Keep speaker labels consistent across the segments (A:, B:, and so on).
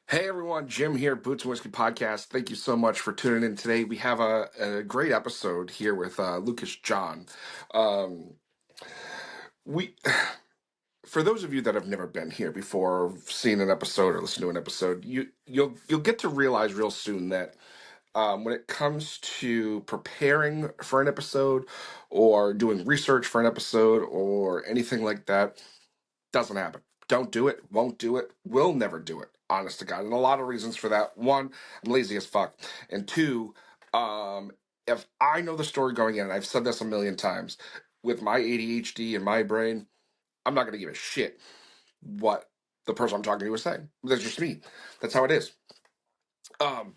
A: Hey everyone, Jim here, Boots and Whiskey Podcast. Thank you so much for tuning in today. We have a great episode here with Lucas John. Um, we, for those of you that have never been here before, or seen an episode or listened to an episode, you'll get to realize real soon that when it comes to preparing for an episode or doing research for an episode or anything like that, doesn't happen. Don't do it. Won't do it. Will never do it. Honest to God. And a lot of reasons for that. One, I'm lazy as fuck. And two, um, if I know the story going in, and I've said this a million times, with my ADHD and my brain, I'm not going to give a shit what the person I'm talking to is saying. That's just me. That's how it is. Um,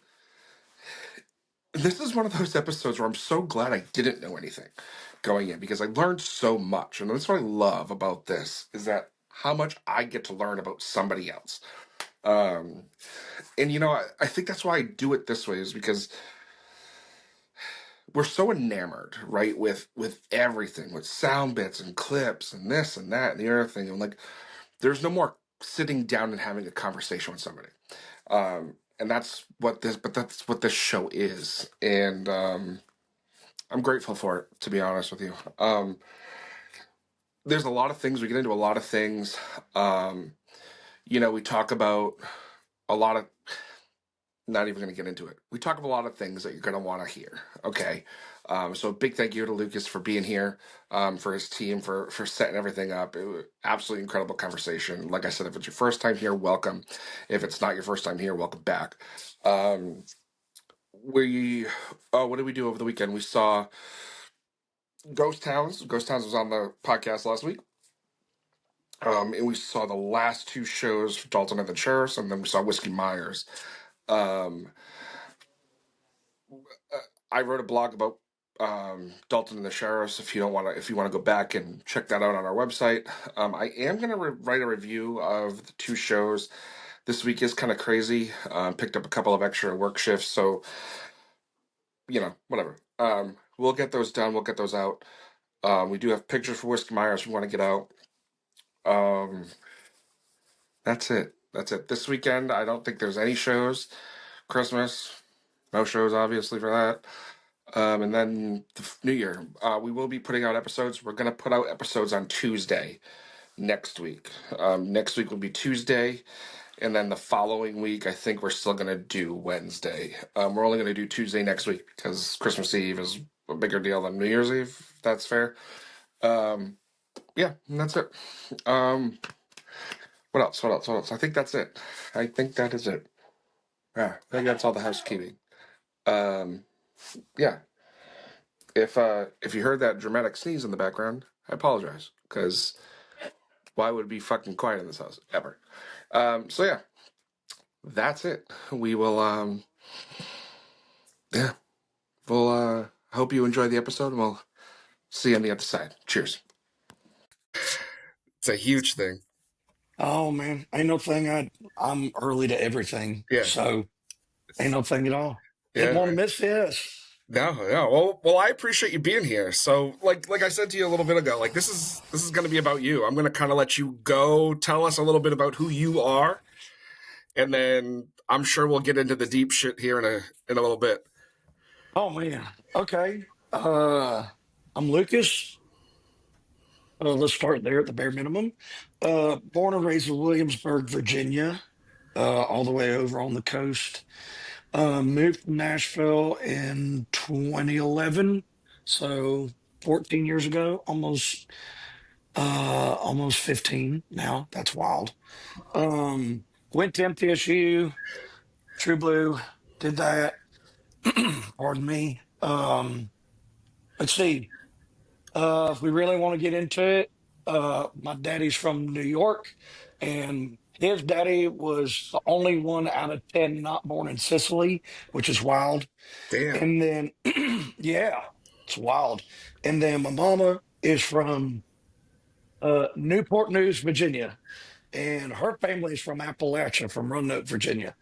A: this is one of those episodes where I'm so glad I didn't know anything going in because I learned so much. And that's what I love about this is that how much I get to learn about somebody else. Um, and I think that's why I do it this way is because we're so enamored, right, with everything, with sound bits and clips and this and that and the other thing. And like, there's no more sitting down and having a conversation with somebody. And that's what this show is. And I'm grateful for it, to be honest with you. There's a lot of things we get into, a lot of things. Um, we talk about a lot of not even going to get into it. We talk about a lot of things that you're going to want to hear. Okay. So a big thank you to Lucas for being here, for his team, for setting everything up. It was absolutely incredible conversation. Like I said, if it's your first time here, welcome. If it's not your first time here, welcome back. Um, what did we do over the weekend? We saw Ghost Towns. Ghost Towns was on the podcast last week. And we saw the last two shows for Dalton and the Sheriffs, and then we saw Whiskey Myers. Um, I wrote a blog about Dalton and the Sheriffs. If you want to go back and check that out on our website, I am going to write a review of the two shows. This week is kind of crazy. Picked up a couple of extra work shifts, so whatever. We'll get those done. We'll get those out. We do have pictures for Whiskey Myers. We want to get out. Um, that's it. That's it. This weekend, I don't think there's any shows. Christmas, no shows, obviously, for that. And then New Year, we will be putting out episodes. We're going to put out episodes on Tuesday next week. Next week will be Tuesday. And then the following week, I think we're still going to do Wednesday. We're only going to do Tuesday next week because Christmas Eve is a bigger deal than New Year's Eve, if that's fair. Yeah, and that's it. What else? What else? What else? I think that's it. I think that is it. Yeah, I think that's all the housekeeping. Um, yeah. If you heard that dramatic sneeze in the background, I apologize because why would it be fucking quiet in this house ever? So yeah, that's it. We will yeah, we'll hope you enjoy the episode and we'll see you on the other side. Cheers. It's a huge thing.
B: Oh man, ain't no thing. I'm early to everything,
A: Yeah.
B: so ain't no thing at all. Didn't
A: Yeah.
B: want to miss this.
A: No, no. Well, I appreciate you being here. So, like I said to you a little bit ago, like this is going to be about you. I'm going to kind of let you go, tell us a little bit about who you are, and then I'm sure we'll get into the deep shit here in a little bit.
B: Oh man. Okay. I'm Lucas. Let's start there at the bare minimum. Born and raised in Williamsburg, Virginia, all the way over on the coast. Moved to Nashville in 2011, so 14 years ago, almost 15 now. That's wild. Went to MTSU, True Blue, did that. Pardon me. Let's see. If we really want to get into it, my daddy's from New York, and his daddy was the only one out of 10 not born in Sicily, which is wild.
A: Damn.
B: And then, yeah, it's wild. And then my mama is from Newport News, Virginia, and her family is from Appalachia, from Roanoke, Virginia.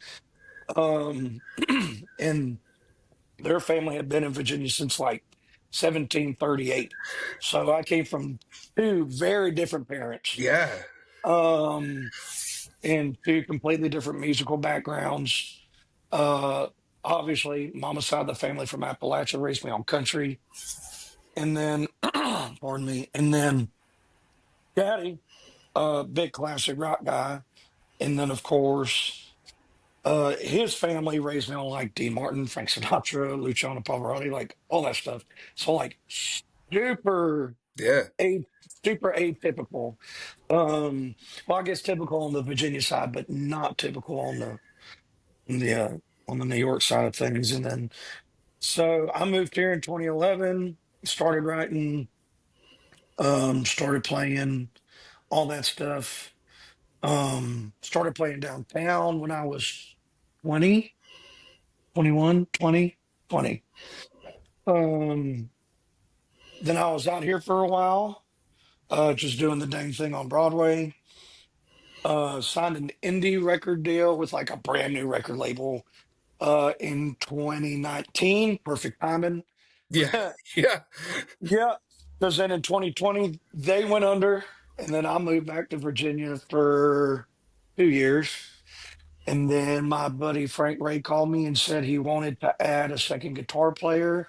B: Um, and their family had been in Virginia since like 1738. So I came from two very different parents.
A: Yeah.
B: Um, in two completely different musical backgrounds. Uh, Obviously, mama's side of the family from Appalachia raised me on country, and then, pardon me, and then daddy, big classic rock guy, and then of course, his family raised me on like Dean Martin, Frank Sinatra, Luciano Pavarotti, like all that stuff. So like super
A: Yeah.
B: a super atypical. Well, I guess typical on the Virginia side, but not typical on the uh, on the New York side of things. And then so I moved here in 2011, started writing, started playing all that stuff. Started playing downtown when I was 20, 21, 20, 20. Um, then I was out here for a while, just doing the dang thing on Broadway. Signed an indie record deal with like a brand new record label in 2019. Perfect timing.
A: Yeah. Yeah.
B: Yeah, because then in 2020 they went under, and then I moved back to Virginia for 2 years. And then my buddy Frank Ray called me and said he wanted to add a second guitar player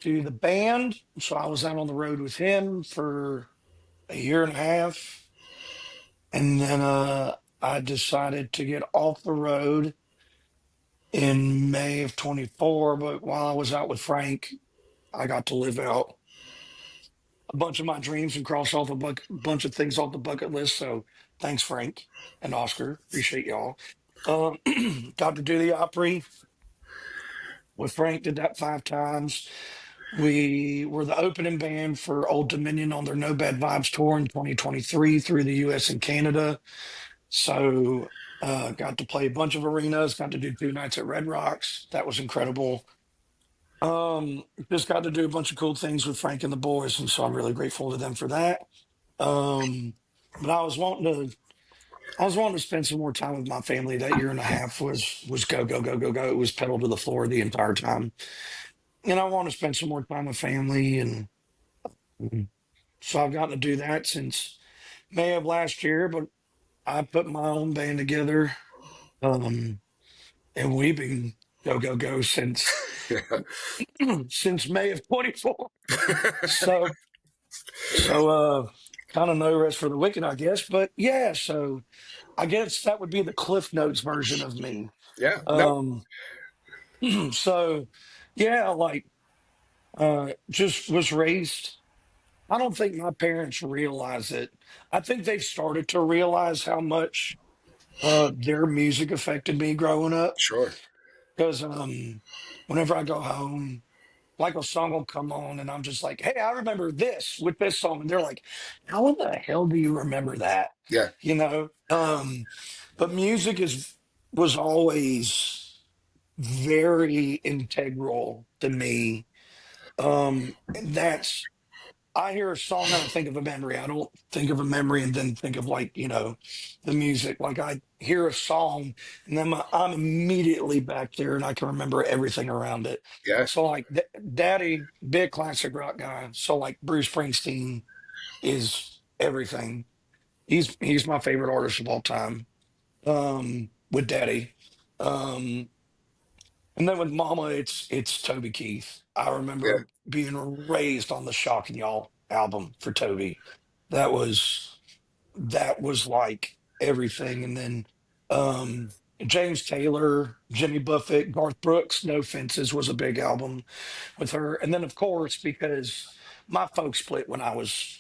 B: to the band. So I was out on the road with him for a year and a half. And then I decided to get off the road in May of 24. But while I was out with Frank, I got to live out a bunch of my dreams and cross off a bunch of things off the bucket list. So thanks, Frank and Oscar. Appreciate y'all. Um, got to do the Opry with Frank, did that 5 times. We were the opening band for Old Dominion on their No Bad Vibes tour in 2023 through the US and Canada. So got to play a bunch of arenas, got to do 2 nights at Red Rocks. That was incredible. Just got to do a bunch of cool things with Frank and the boys, and so I'm really grateful to them for that. Um, but I was wanting to spend some more time with my family. That year and a half was go go go go go. It was pedal to the floor the entire time, and I want to spend some more time with family, and so I've gotten to do that since May of last year. But I put my own band together, um, and we've been go go go since
A: Yeah.
B: since May of 24. So so kind of no rest for the wicked, I guess. But yeah, so I guess that would be the Cliff Notes version of me.
A: Yeah. No.
B: Um, so yeah, like just was raised. I don't think my parents realize it. I think they've started to realize how much their music affected me growing up.
A: Sure.
B: Because whenever I go home, like a song will come on, and I'm just like, "Hey, I remember this with this song," and they're like, "How in the hell do you remember that?"
A: Yeah.
B: You know. But music is was always very integral to me. And that's I hear a song and I think of a memory. I don't think of a memory and then think of like, the music. Like I hear a song and then I'm immediately back there and I can remember everything around it.
A: Yeah.
B: So like Daddy, big classic rock guy. So like Bruce Springsteen is everything. He's my favorite artist of all time. With Daddy. Um, and then with Mama, it's Toby Keith. I
A: Yeah.
B: remember being raised on the Shock and Y'all album for Toby. That was that was like everything. And then James Taylor, Jimmy Buffett, Garth Brooks, No Fences was a big album with her. And then of course, because my folks split when I was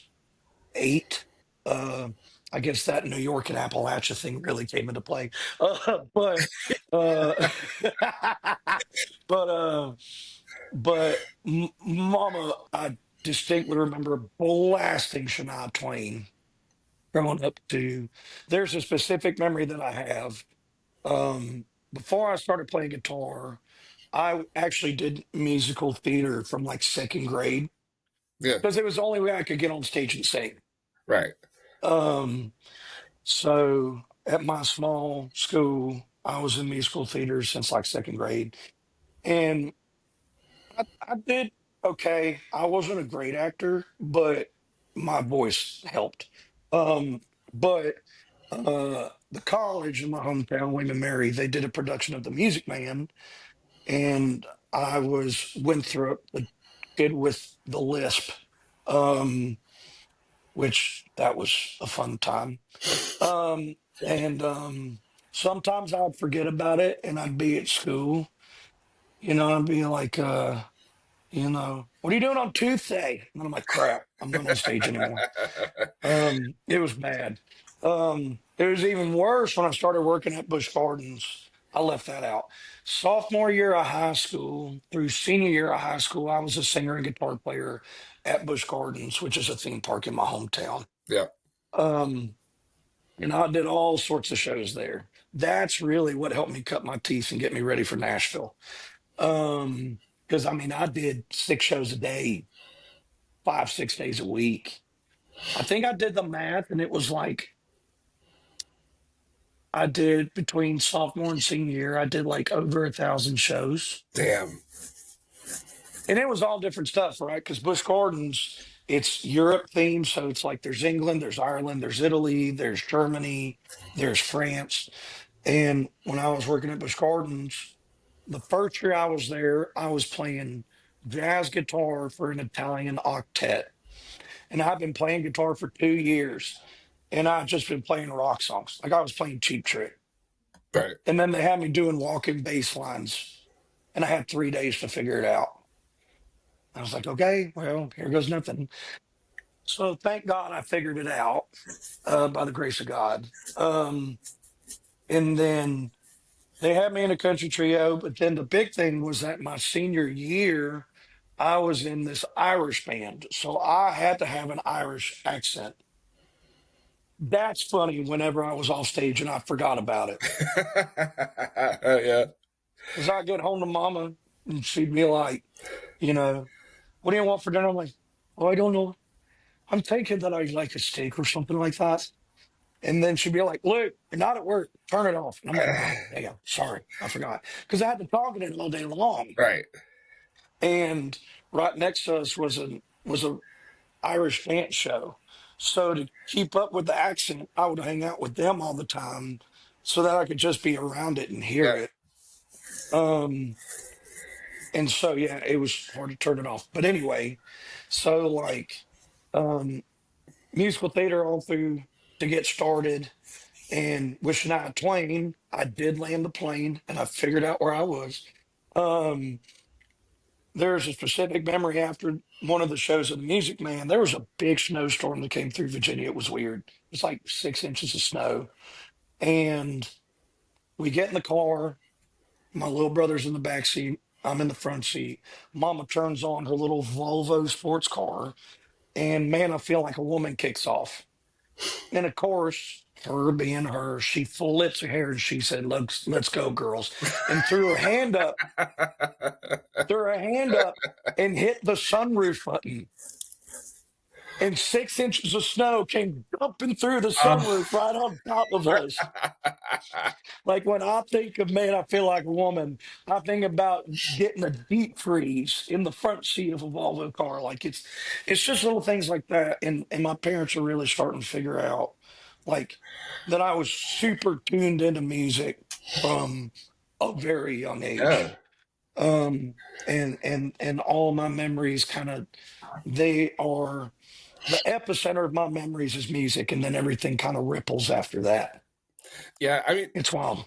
B: 8, uh, I guess that New York and Appalachia thing really came into play. But uh, but Mama, I distinctly remember blasting Shania Twain growing up to. There's a specific memory that I have. Before I started playing guitar, I actually did musical theater from like second grade
A: Yeah.
B: because it was the only way I could get on stage and sing.
A: Right.
B: Um, so at my small school, I was in musical theater since like second grade. And I did okay. I wasn't a great actor, but my voice helped. Um, but the college in my hometown, William and Mary, they did a production of The Music Man, and I was Winthrop, the kid with the lisp, um, which that was a fun time. And sometimes I'd forget about it, and I'd be at school. I'd be like, what are you doing on Tuesday? And I'm like, crap, I'm not on stage anymore. It was bad. It was even worse when I started working at Busch Gardens. I left that out. Sophomore year of high school through senior year of high school, I was a singer and guitar player at Busch Gardens, which is a theme park in my hometown.
A: Yeah.
B: Um, I did all sorts of shows there. That's really what helped me cut my teeth and get me ready for Nashville. Because I mean, I did 6 shows a day, 5, 6 days a week. I think I did the math, and it was like I did between sophomore and senior year, I did like over 1,000 shows.
A: Damn.
B: And it was all different stuff, right? Because Busch Gardens, it's Europe themed. So it's like there's England, there's Ireland, there's Italy, there's Germany, there's France. And when I was working at Busch Gardens, the first year I was there, I was playing jazz guitar for an Italian octet. And I've been playing guitar for 2 years. And I've just been playing rock songs. Like I was playing Cheap Trick.
A: Right.
B: And then they had me doing walking bass lines. And I had 3 days to figure it out. I was like, okay, well, here goes nothing. So thank God I figured it out by the grace of God. And then they had me in a country trio. But then the big thing was that my senior year, I was in this Irish band. So I had to have an Irish accent. That's funny whenever I was off stage and I forgot about it.
A: Yeah.
B: Because I get home to mama and she'd be like, what do you want for dinner? I'm like, oh, I don't know. I'm thinking that I'd like a steak or something like that. And then she'd be like, Luke, you're not at work. Turn it off. And I'm like, oh, damn, sorry. I forgot. Because I had to talk in it all day long.
A: Right.
B: And right next to us was a Irish dance show. So to keep up with the accent, I would hang out with them all the time so that I could just be around it and hear
A: Yeah.
B: it. And so yeah, it was hard to turn it off. But anyway, so like um musical theater all through to get started, and with Shania Twain, I did land the plane and I figured out where I was. Um there's a specific memory after one of the shows of the Music Man. There was a big snowstorm that came through Virginia. It was weird. It's like 6 inches of snow. And we get in the car. My little brother's in the back seat. I'm in the front seat. Mama turns on her little Volvo sports car. And man, I feel like a woman kicks off. And of course, her being her, she flips her hair and she said, let's go, girls. And threw her hand up and hit the sunroof button. And 6 inches of snow came dumping through the sunroof right on top of us. Like when I think of man, I feel like a woman. I think about getting a deep freeze in the front seat of a Volvo car. Like it's just little things like that. And my parents are really starting to figure out like that I was super tuned into music from a very young
A: Yeah.
B: age. Um and all my memories kind of they are the epicenter of my memories is music, and then everything kind of ripples after that.
A: Yeah. I mean,
B: It's wild.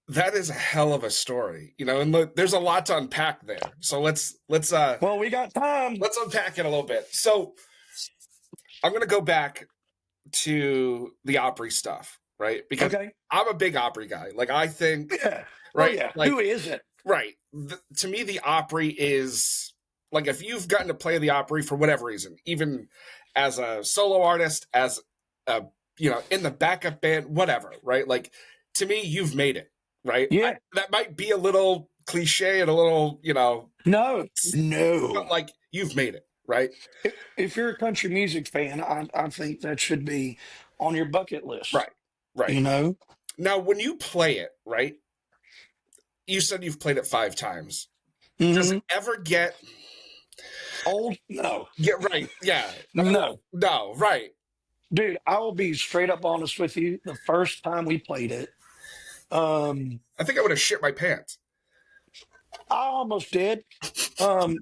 A: that is a hell of a story, and look, there's a lot to unpack there. So
B: Well, we got time.
A: let's unpack it a little bit. So I'm gonna go back to the Opry stuff, right? Because
B: Okay.
A: I'm a big Opry guy. Like I think,
B: Yeah. Oh
A: right?
B: yeah.
A: Like
B: Who isn't?
A: right. To me, the Opry is like if you've gotten to play the Opry for whatever reason, even as a solo artist, as a in the backup band, whatever, right? Like to me, you've made it, right?
B: Yeah.
A: That might be a little cliche and a little,
B: No.
A: but
B: No.
A: like you've made it, right?
B: If you're a country music fan, I think that should be on your bucket list.
A: Right. Right.
B: You know.
A: Now, when you play it, right? You said you've played it 5 times. Does
B: Hmm.
A: it ever
B: Old? No.
A: get right? Yeah.
B: No.
A: No, right.
B: dude, I will be straight up honest with you. The first time we played it, um,
A: I think I would have shit my pants.
B: I almost did. Um,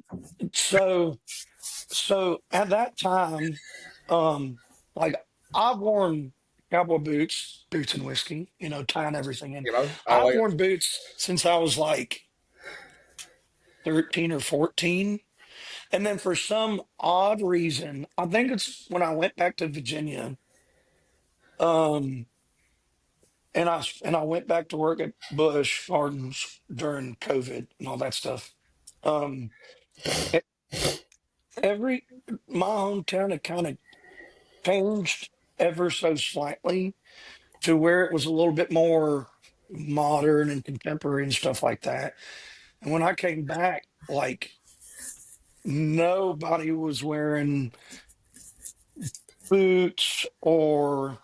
B: so so at that time, um, like I've worn cowboy boots, boots and whiskey, tying everything in.
A: You know, I
B: I've
A: like it.
B: worn boots since I was like 13 or 14. And then for some odd reason, I think it's when I went back to Virginia, um, and I went back to work at Bush Gardens during COVID and all that stuff. Um, e- every my hometown had kind of changed ever so slightly to where it was a little bit more modern and contemporary and stuff like that. And when I came back, like nobody was wearing boots or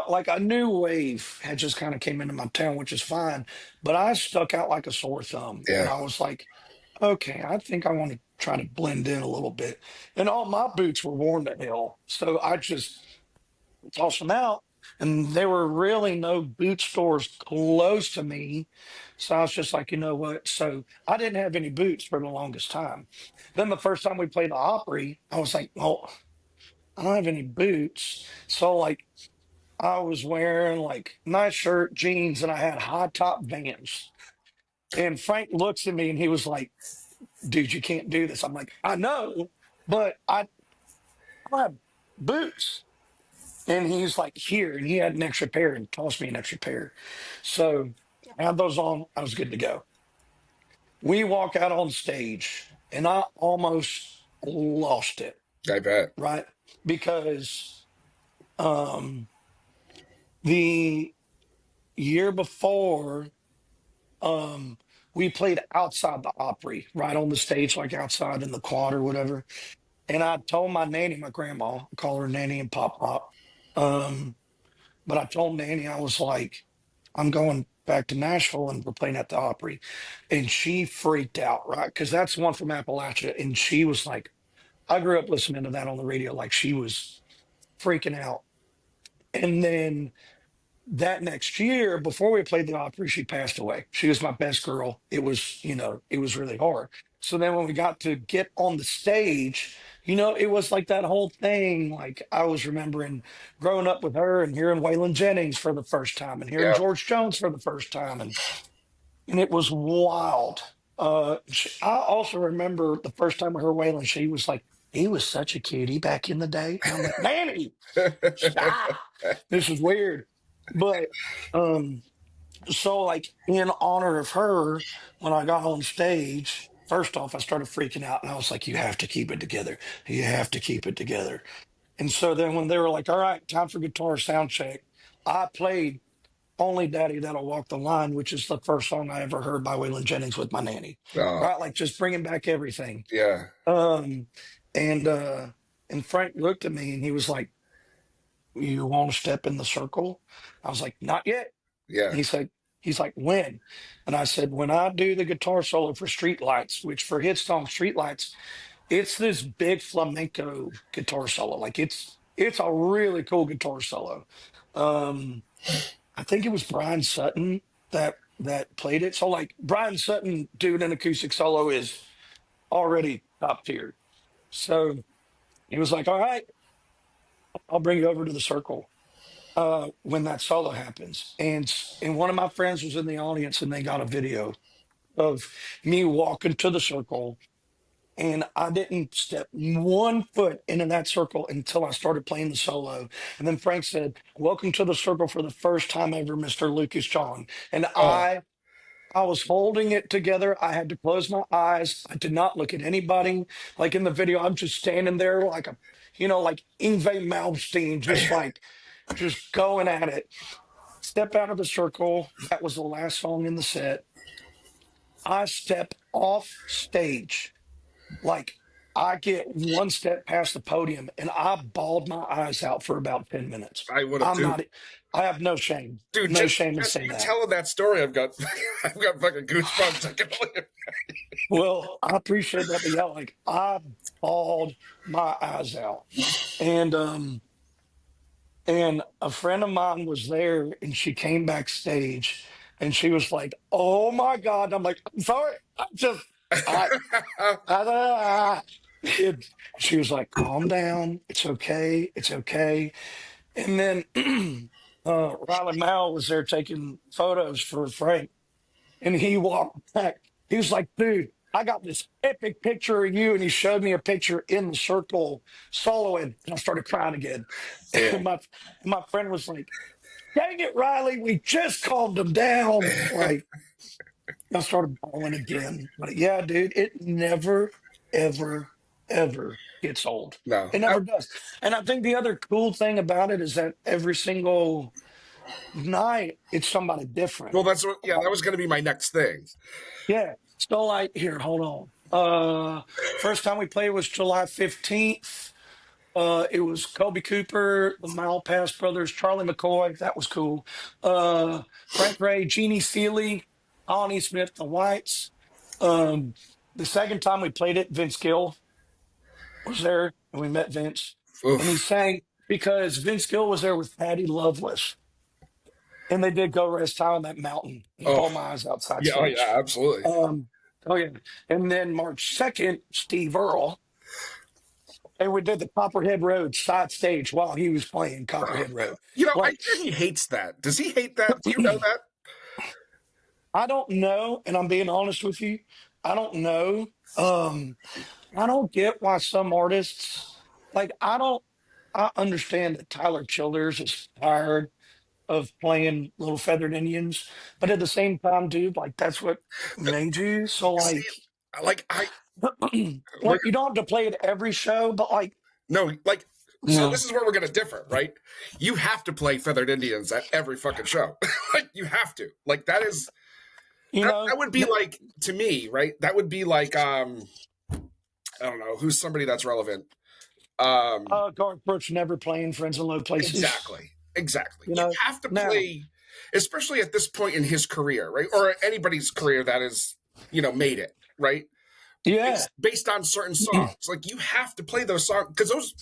B: like a new wave had just kind of came into my town, which is fine. But I stuck out like a sore thumb, and
A: Yeah,
B: I was like, okay, I think I want to try to blend in a little bit. And all my boots were worn to hell, so I just tossed them out. And there were really no boot stores close to me. So I was just like, you know what? So I didn't have any boots for the longest time. Then the first time we played the Opry, I was like, well, I don't have any boots. So like I was wearing like nice shirt, jeans, and I had high top Vans. And Frank looks at me and he was like, dude, you can't do this. I'm like, I know, but I don't have boots. And he's like, here. And he had an extra pair and tossed me an extra pair. So I had those on. I was good to go. We walk out on stage and I almost lost it,
A: I bet.
B: right? Because um, the year before, um, we played outside the Opry, right on the stage, like outside in the quad or whatever. And I told my nanny, my grandma, I call her Nanny and Pop Pop. Um, but I told Nanny, I was like, I'm going back to Nashville and we're playing at the Opry. And she freaked out, right? Because that's one from Appalachia. And she was like, I grew up listening to that on the radio. Like she was freaking out. And then that next year, before we played the Opry, she passed away. She was my best girl. It was really hard. So then when we got to get on the stage, it was like that whole thing. Like I was remembering growing up with her and hearing Waylon Jennings for the first time and hearing
A: Yeah,
B: George Jones for the first time. And it was wild. I also remember the first time I heard Waylon, she was like, he was such a cutie back in the day. And I'm like, Nanny, stop. This is weird. But um, so like in honor of her, when I got on stage, first off, I started freaking out and I was like, you have to keep it together. You have to keep it together. And so then when they were like, all right, time for guitar sound check, I played Only Daddy That'll Walk the Line, which is the first song I ever heard by Waylon Jennings with my nanny.
A: oh,
B: Right? Like just bringing back everything.
A: yeah,
B: Um, and uh, and Frank looked at me and he was like, you want to step in the circle? I was like, not yet.
A: yeah.
B: He's like, when? And I said, when I do the guitar solo for Streetlights, which for his song Streetlights, it's this big flamenco guitar solo. Like it's a really cool guitar solo. Um, I think it was Brian Sutton that played it. So like Brian Sutton doing an acoustic solo is already top tier. So he was like, all right, I'll bring you over to the circle when that solo happens. And one of my friends was in the audience and they got a video of me walking to the circle. And I didn't step one foot into that circle until I started playing the solo. And then Frank said, welcome to the circle for the first time ever, Mr. Lucas John. And
A: Oh,
B: I was holding it together. I had to close my eyes. I did not look at anybody. Like in the video, I'm just standing there like like Yngwie Malmsteen, just going at it. Step out of the circle. That was the last song in the set. I step off stage. Like I get one step past the podium and I bawled my eyes out for about 10 minutes.
A: I would have
B: I'm
A: too.
B: not, I have no shame,
A: Dude,
B: no
A: just
B: shame in
A: just
B: saying
A: you
B: that.
A: telling that story, I've got fucking goosebumps. I can believe.
B: Well, I appreciate that. But yeah, like I bawled my eyes out. And And a friend of mine was there and she came backstage and she was like, "Oh my God." And I'm like, "I'm sorry. I, I, it, she was like, "Calm down. It's okay. It's okay." And then Riley Mao was there taking photos for Frank. And he walked back. He was like, "Dude, I got this epic picture of you." And he showed me a picture in the circle soloing. And I started crying again.
A: Yeah.
B: And my friend was like, "Dang it, Riley, we just calmed him down." Like, I started bawling again. But yeah, dude, it never, ever, ever gets old.
A: No.
B: It never does. And I think the other cool thing about it is that every single night it's somebody different.
A: Well, that's what. Yeah, that was going to be my next thing.
B: Yeah. So like here, hold on. First time we played was July 15th. It was Kobe Cooper, the Mile Pass Brothers, Charlie McCoy. That was cool. Frank Ray, Jeannie Seeley, Lonnie Smith, the Whites. Um, the second time we played it, Vince Gill was there, and we met Vince, and he
A: Oof.
B: sang because Vince Gill was there with Patty Loveless, and they did "Go Rest High on That Mountain" and
A: Oh.
B: "Blow My Eyes Outside
A: Yeah. Oh,
B: Stage."
A: yeah. Absolutely.
B: Oh yeah, and then March 2nd, Steve Earle. And we did the Copperhead Road side stage while he was playing Copperhead Road.
A: I
B: Like,
A: hear he hates that. Does he hate that? Do you know that?
B: I don't know, and I'm being honest with you, I don't know. Um, I don't get why some artists like I understand that Tyler Childers is tired of playing Little Feathered Indians, but at the same time, dude, like that's what made you. So
A: See,
B: like
A: like I, we're
B: like you don't have to play it every show, but like
A: no, like. So
B: yeah,
A: this is where we're going to differ, right? You have to play Feathered Indians at every fucking show. Like you have to. Like that is
B: you know,
A: that would be like to me, right? That would be like I don't know who's somebody that's relevant.
B: Garth Brooks never playing Friends in Low Places.
A: Exactly. Exactly.
B: You
A: You
B: know,
A: have to
B: now,
A: play, especially at this point in his career, right? Or anybody's career that is, made it, right?
B: yeah,
A: Based on certain songs. Like you have to play those songs because those,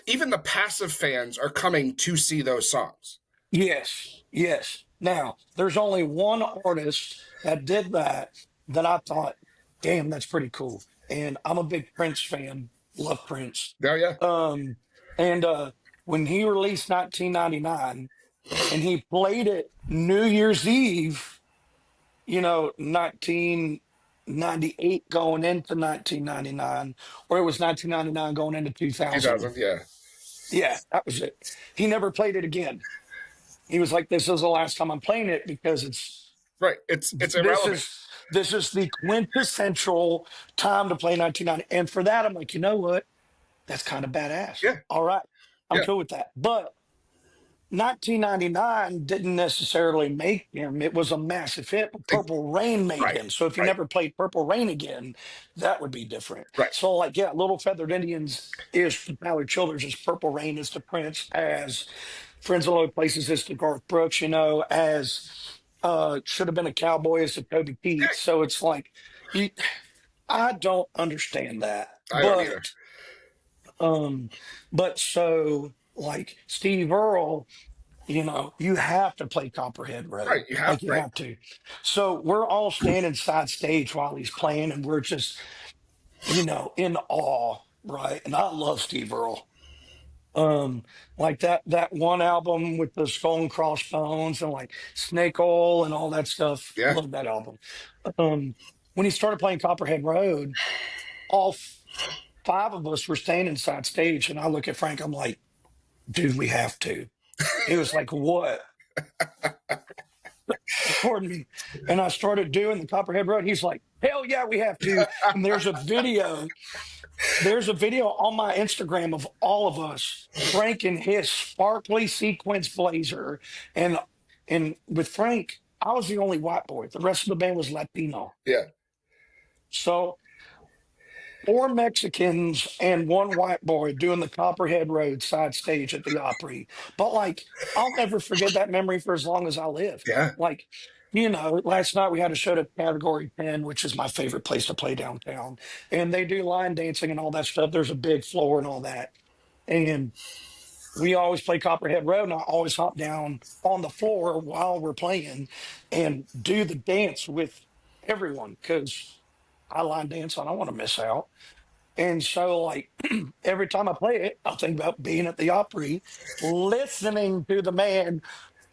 A: even the passive fans are coming to see those songs.
B: yes, yes. Now, there's only one artist that did that that I thought, damn, that's pretty cool. And I'm a big Prince fan, love Prince.
A: Oh, yeah.
B: Um, and when he released 1999 and he played it New Year's Eve, 1998 going into 1999, or it was 1999 going into 2000.
A: 2000. Yeah.
B: Yeah, that was it. He never played it again. He was like, "This is the last time I'm playing it because
A: Right. It's
B: this
A: irrelevant.
B: is this is the quintessential time to play 1990." And for that, I'm like, you know what? That's kind of badass.
A: Yeah.
B: All right, I'm
A: Yeah.
B: cool with that. But 1999 didn't necessarily make him. It was a massive hit, but Purple Rain made
A: Right.
B: him. So if he
A: Right.
B: never played Purple Rain again, that would be different.
A: Right.
B: So like, yeah, Little Feathered Indians is to Ballard Childers, as Purple Rain is to Prince, as Friends of Low Places is to Garth Brooks, as Should Have Been a Cowboy is to Toby Keith. So it's like, you, I don't understand that,
A: I don't either.
B: um, but so like Steve Earle, you have to play Copperhead Road.
A: Right. You have
B: Like you
A: right.
B: have to. So we're all standing side stage while he's playing, and we're just, in awe, right? And I love Steve Earle. Like that one album with the skull and crossbones and like Snake Oil and all that stuff.
A: Yeah.
B: Love that album. Um, when he started playing Copperhead Road, all five of us were standing side stage, and I look at Frank. I'm like, dude, we have to. He was like, what? Pardon me. And I started doing the Copperhead Road. He's like, hell yeah, we have to. And there's a video. There's a video on my Instagram of all of us, Frank in his sparkly sequence blazer. And with Frank, I was the only white boy. The rest of the band was Latino.
A: Yeah.
B: So four Mexicans and one white boy doing the Copperhead Road side stage at the Opry. But like, I'll never forget that memory for as long as I live.
A: Yeah.
B: Like, last night we had a show at Category 10, which is my favorite place to play downtown. And they do line dancing and all that stuff. There's a big floor and all that. And we always play Copperhead Road, and I always hop down on the floor while we're playing and do the dance with everyone because I line dance. I don't want to miss out. And so, like, every time I play it, I think about being at the Opry, listening to the man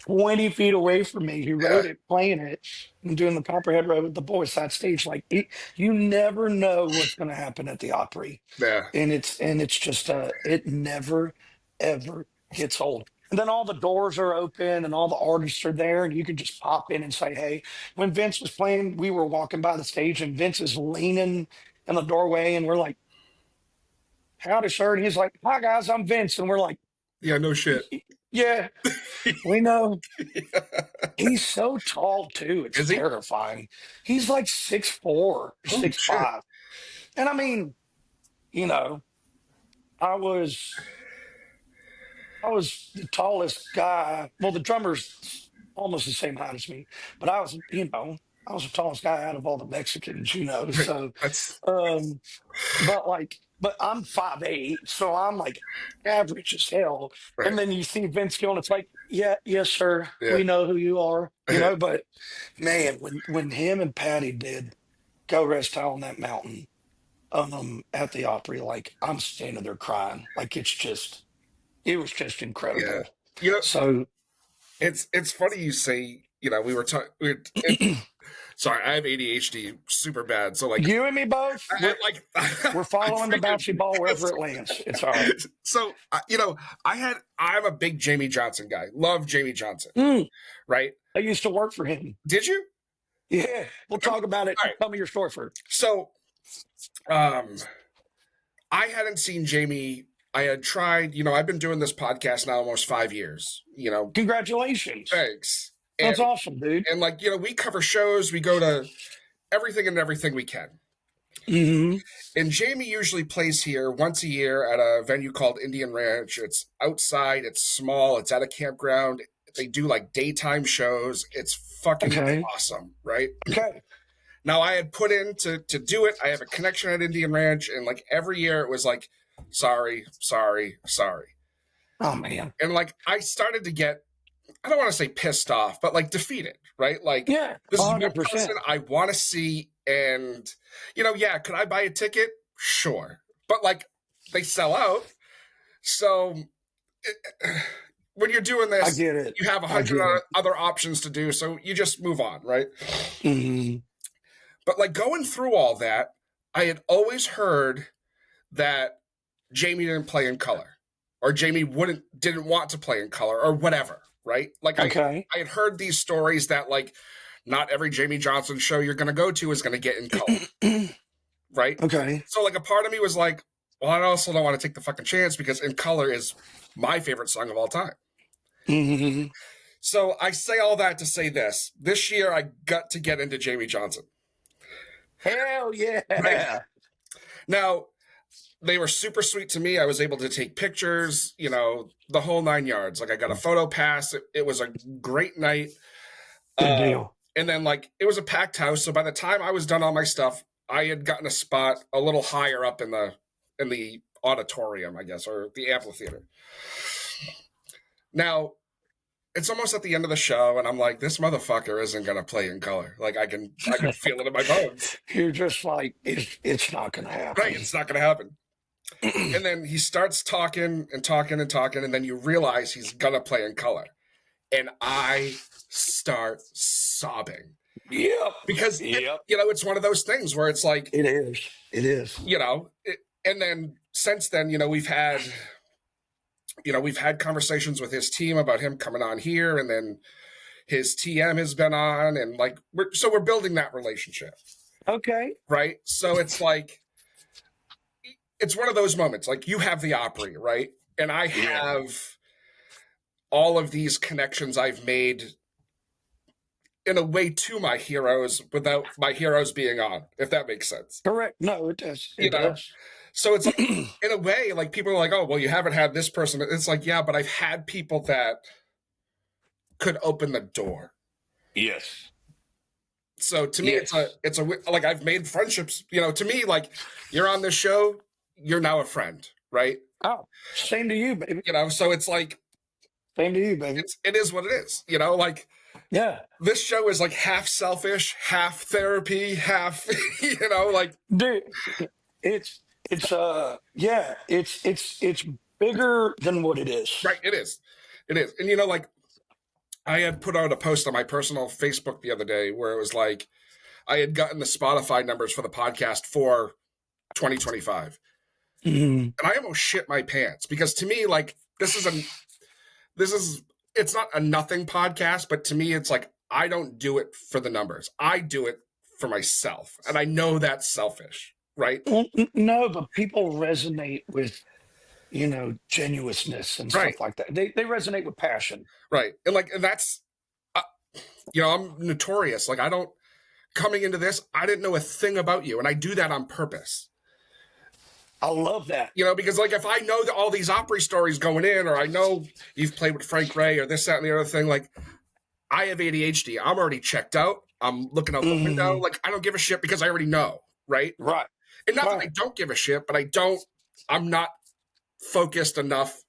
B: 20 feet away from me who
A: Yeah,
B: wrote it, playing it, and doing the Copperhead Road with the boys side stage. Like, you never know what's going to happen at the Opry,
A: yeah,
B: and it's just it never ever gets old. And then all the doors are open and all the artists are there, and you can just pop in and say, "Hey." When Vince was playing, we were walking by the stage, and Vince is leaning in the doorway, and we're like, "Howdy, sir," and he's like, "Hi guys, I'm Vince," and we're like,
A: yeah. No shit.
B: "Yeah, we know." He's so tall too; it's
A: Is he?
B: terrifying. He's like 6'4",
A: Holy shit.
B: 6'5", and I mean, you know, I was. I was the tallest guy. Well, the drummer's almost the same height as me, but I was the tallest guy out of all the Mexicans,
A: Right.
B: So,
A: That's
B: um, but I'm 5'8", so I'm like average as hell.
A: right.
B: And then you see Vince Gill, and it's like, yeah, yes, sir,
A: Yeah.
B: we know who you are, But man, when him and Patty did "Go Rest High on That Mountain," at the Opry, like I'm standing there crying, like it was just
A: Yeah.
B: incredible.
A: You know,
B: So
A: it's funny you say, we were talking. Sorry, I have ADHD super bad. So like,
B: you and me both,
A: like,
B: we're
A: I
B: following the
A: figured.
B: bouncy ball wherever it lands. It's all right.
A: So I'm a big Jamie Johnson guy. Love Jamie Johnson.
B: Mm,
A: Right?
B: I used to work for him.
A: Did you?
B: Yeah, we'll talk about it.
A: All right.
B: Tell me your story first.
A: So, um, I hadn't seen Jamie. I had tried. I've been doing this podcast now almost 5 years.
B: Congratulations.
A: Thanks.
B: That's
A: And
B: awesome, dude.
A: and like we cover shows. We go to everything and everything we can.
B: Hmm.
A: And Jamie usually plays here once a year at a venue called Indian Ranch. It's outside, it's small, it's at a campground. They do like daytime shows. It's fucking
B: Okay.
A: awesome, right?
B: Okay.
A: Now I had put in to do it. I have a connection at Indian Ranch, and like every year it was like, sorry, sorry, sorry.
B: Oh man.
A: And like I started to get, I don't want to say pissed off, but like defeated, right? Like
B: Yeah.
A: this is one
B: 100%.
A: person I want to see, and yeah, could I buy a ticket? Sure, but like they sell out. So when you're doing
B: I
A: this,
B: get it.
A: you have a
B: I
A: hundred
B: get it.
A: other options to do, so you just move on, right?
B: Hmm.
A: But like going through all that, I had always heard that Jamie didn't play in color, or Jamie didn't want to play in color, or whatever, right? Like
B: Okay.
A: I had heard these stories that like not every Jamie Johnson show you're going to go to is going to get in color, right?
B: Okay.
A: So like a part of me was like, well, I also don't want to take the fucking chance because In Color is my favorite song of all time.
B: Hmm.
A: So I say all that to say this. This year I got to get into Jamie Johnson.
B: Hell yeah.
A: Right. Now, they were super sweet to me. I was able to take pictures, the whole 9 yards. Like I got a photo pass. It was a great night.
B: Good deal.
A: And then like it was a packed house. So by the time I was done all my stuff, I had gotten a spot a little higher up in the auditorium, I guess, or the amphitheater. Now, it's almost at the end of the show, and I'm like, this motherfucker isn't gonna play In Color. Like I can feel it in my bones.
B: You're just like, it's not going to happen.
A: Right, it's not gonna happen. And then he starts talking and talking and talking, and then you realize he's gonna play In Color, and I start sobbing
B: Yep.
A: because
B: Yep.
A: it's one of those things where it's like
B: It is. It is.
A: And then since then, we've had conversations with his team about him coming on here, and then his TM has been on, and like we're building that relationship.
B: Okay.
A: Right. So it's like, it's one of those moments, like you have the Opry, right? And I have all of these connections I've made in a way to my heroes without my heroes being on, if that makes sense.
B: Correct. No, it does. It does.
A: So it's like, in a way, like people are like, oh, well, you haven't had this person. It's like, yeah, but I've had people that could open the door.
B: Yes.
A: So to me, it's a like I've made friendships. To me, like you're on this show, you're now a friend, right?
B: Oh, same to you, baby.
A: So it's like
B: Same to you, baby.
A: it is what it is. Like
B: Yeah,
A: this show is like half selfish, half therapy, half like
B: dude. It's yeah. It's bigger than what it
A: right.
B: is.
A: It is, and like I had put out a post on my personal Facebook the other day where it was like I had gotten the Spotify numbers for the podcast for 2025,
B: Mm,
A: and I almost shit my pants because to me, like this is it's not a nothing podcast, but to me, it's like I don't do it for the numbers. I do it for myself, and I know that's selfish, right?
B: no, but people resonate with genuineness and
A: Right,
B: stuff like that. They resonate with passion.
A: right, and that's uh, I'm notorious. Like I don't coming into this, I didn't know a thing about you, and I do that on purpose.
B: I love that.
A: Because like if I know that all these Opry stories going in, or I know you've played with Frank Ray, or this, that, and the other thing, like I have ADHD. I'm already checked out. I'm looking out the window.
B: Hmm.
A: Like I don't give a shit because I already know, right?
B: Right,
A: And not that I
B: right.
A: don't give a shit, but I'm not focused enough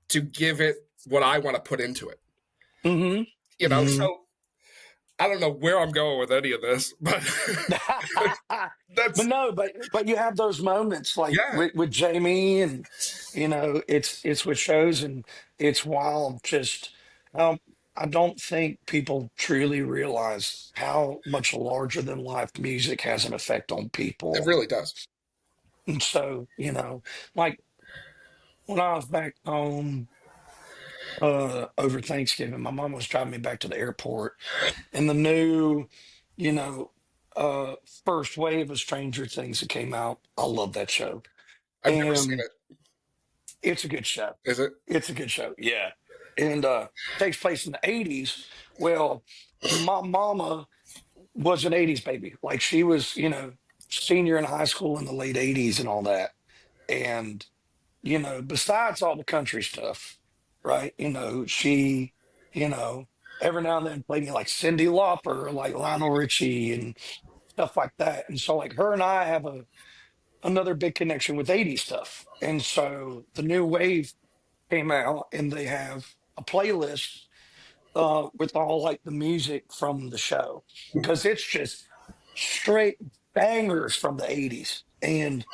A: to give it what I want to put into it.
B: Hmm. Hmm.
A: So I don't know where I'm going with any of this, but
B: But
A: that's
B: no, but you have those moments like
A: yeah,
B: with Jamie, and it's with shows, and it's wild. Just um, I don't think people truly realize how much larger than life music has an effect on
A: it
B: people.
A: really does.
B: And so, like when I was back home over Thanksgiving, my mom was driving me back to the airport, and the new, you know, uh, first wave of Stranger Things that came out. I love that show,
A: I've never seen
B: and
A: it.
B: it's a good show.
A: Is it?
B: It's a good show, yeah. And takes place in the '80s. Well, my mama was an '80s baby. Like she was, senior in high school in the late '80s and all that. And besides all the country stuff, right? She, you know, every now and then played me like Cyndi Lauper or like Lionel Richie and stuff like that. And so like her and I have another big connection with '80s stuff. And so the new wave came out and they have a playlist with all like the music from the show because it's just straight bangers from the '80s. And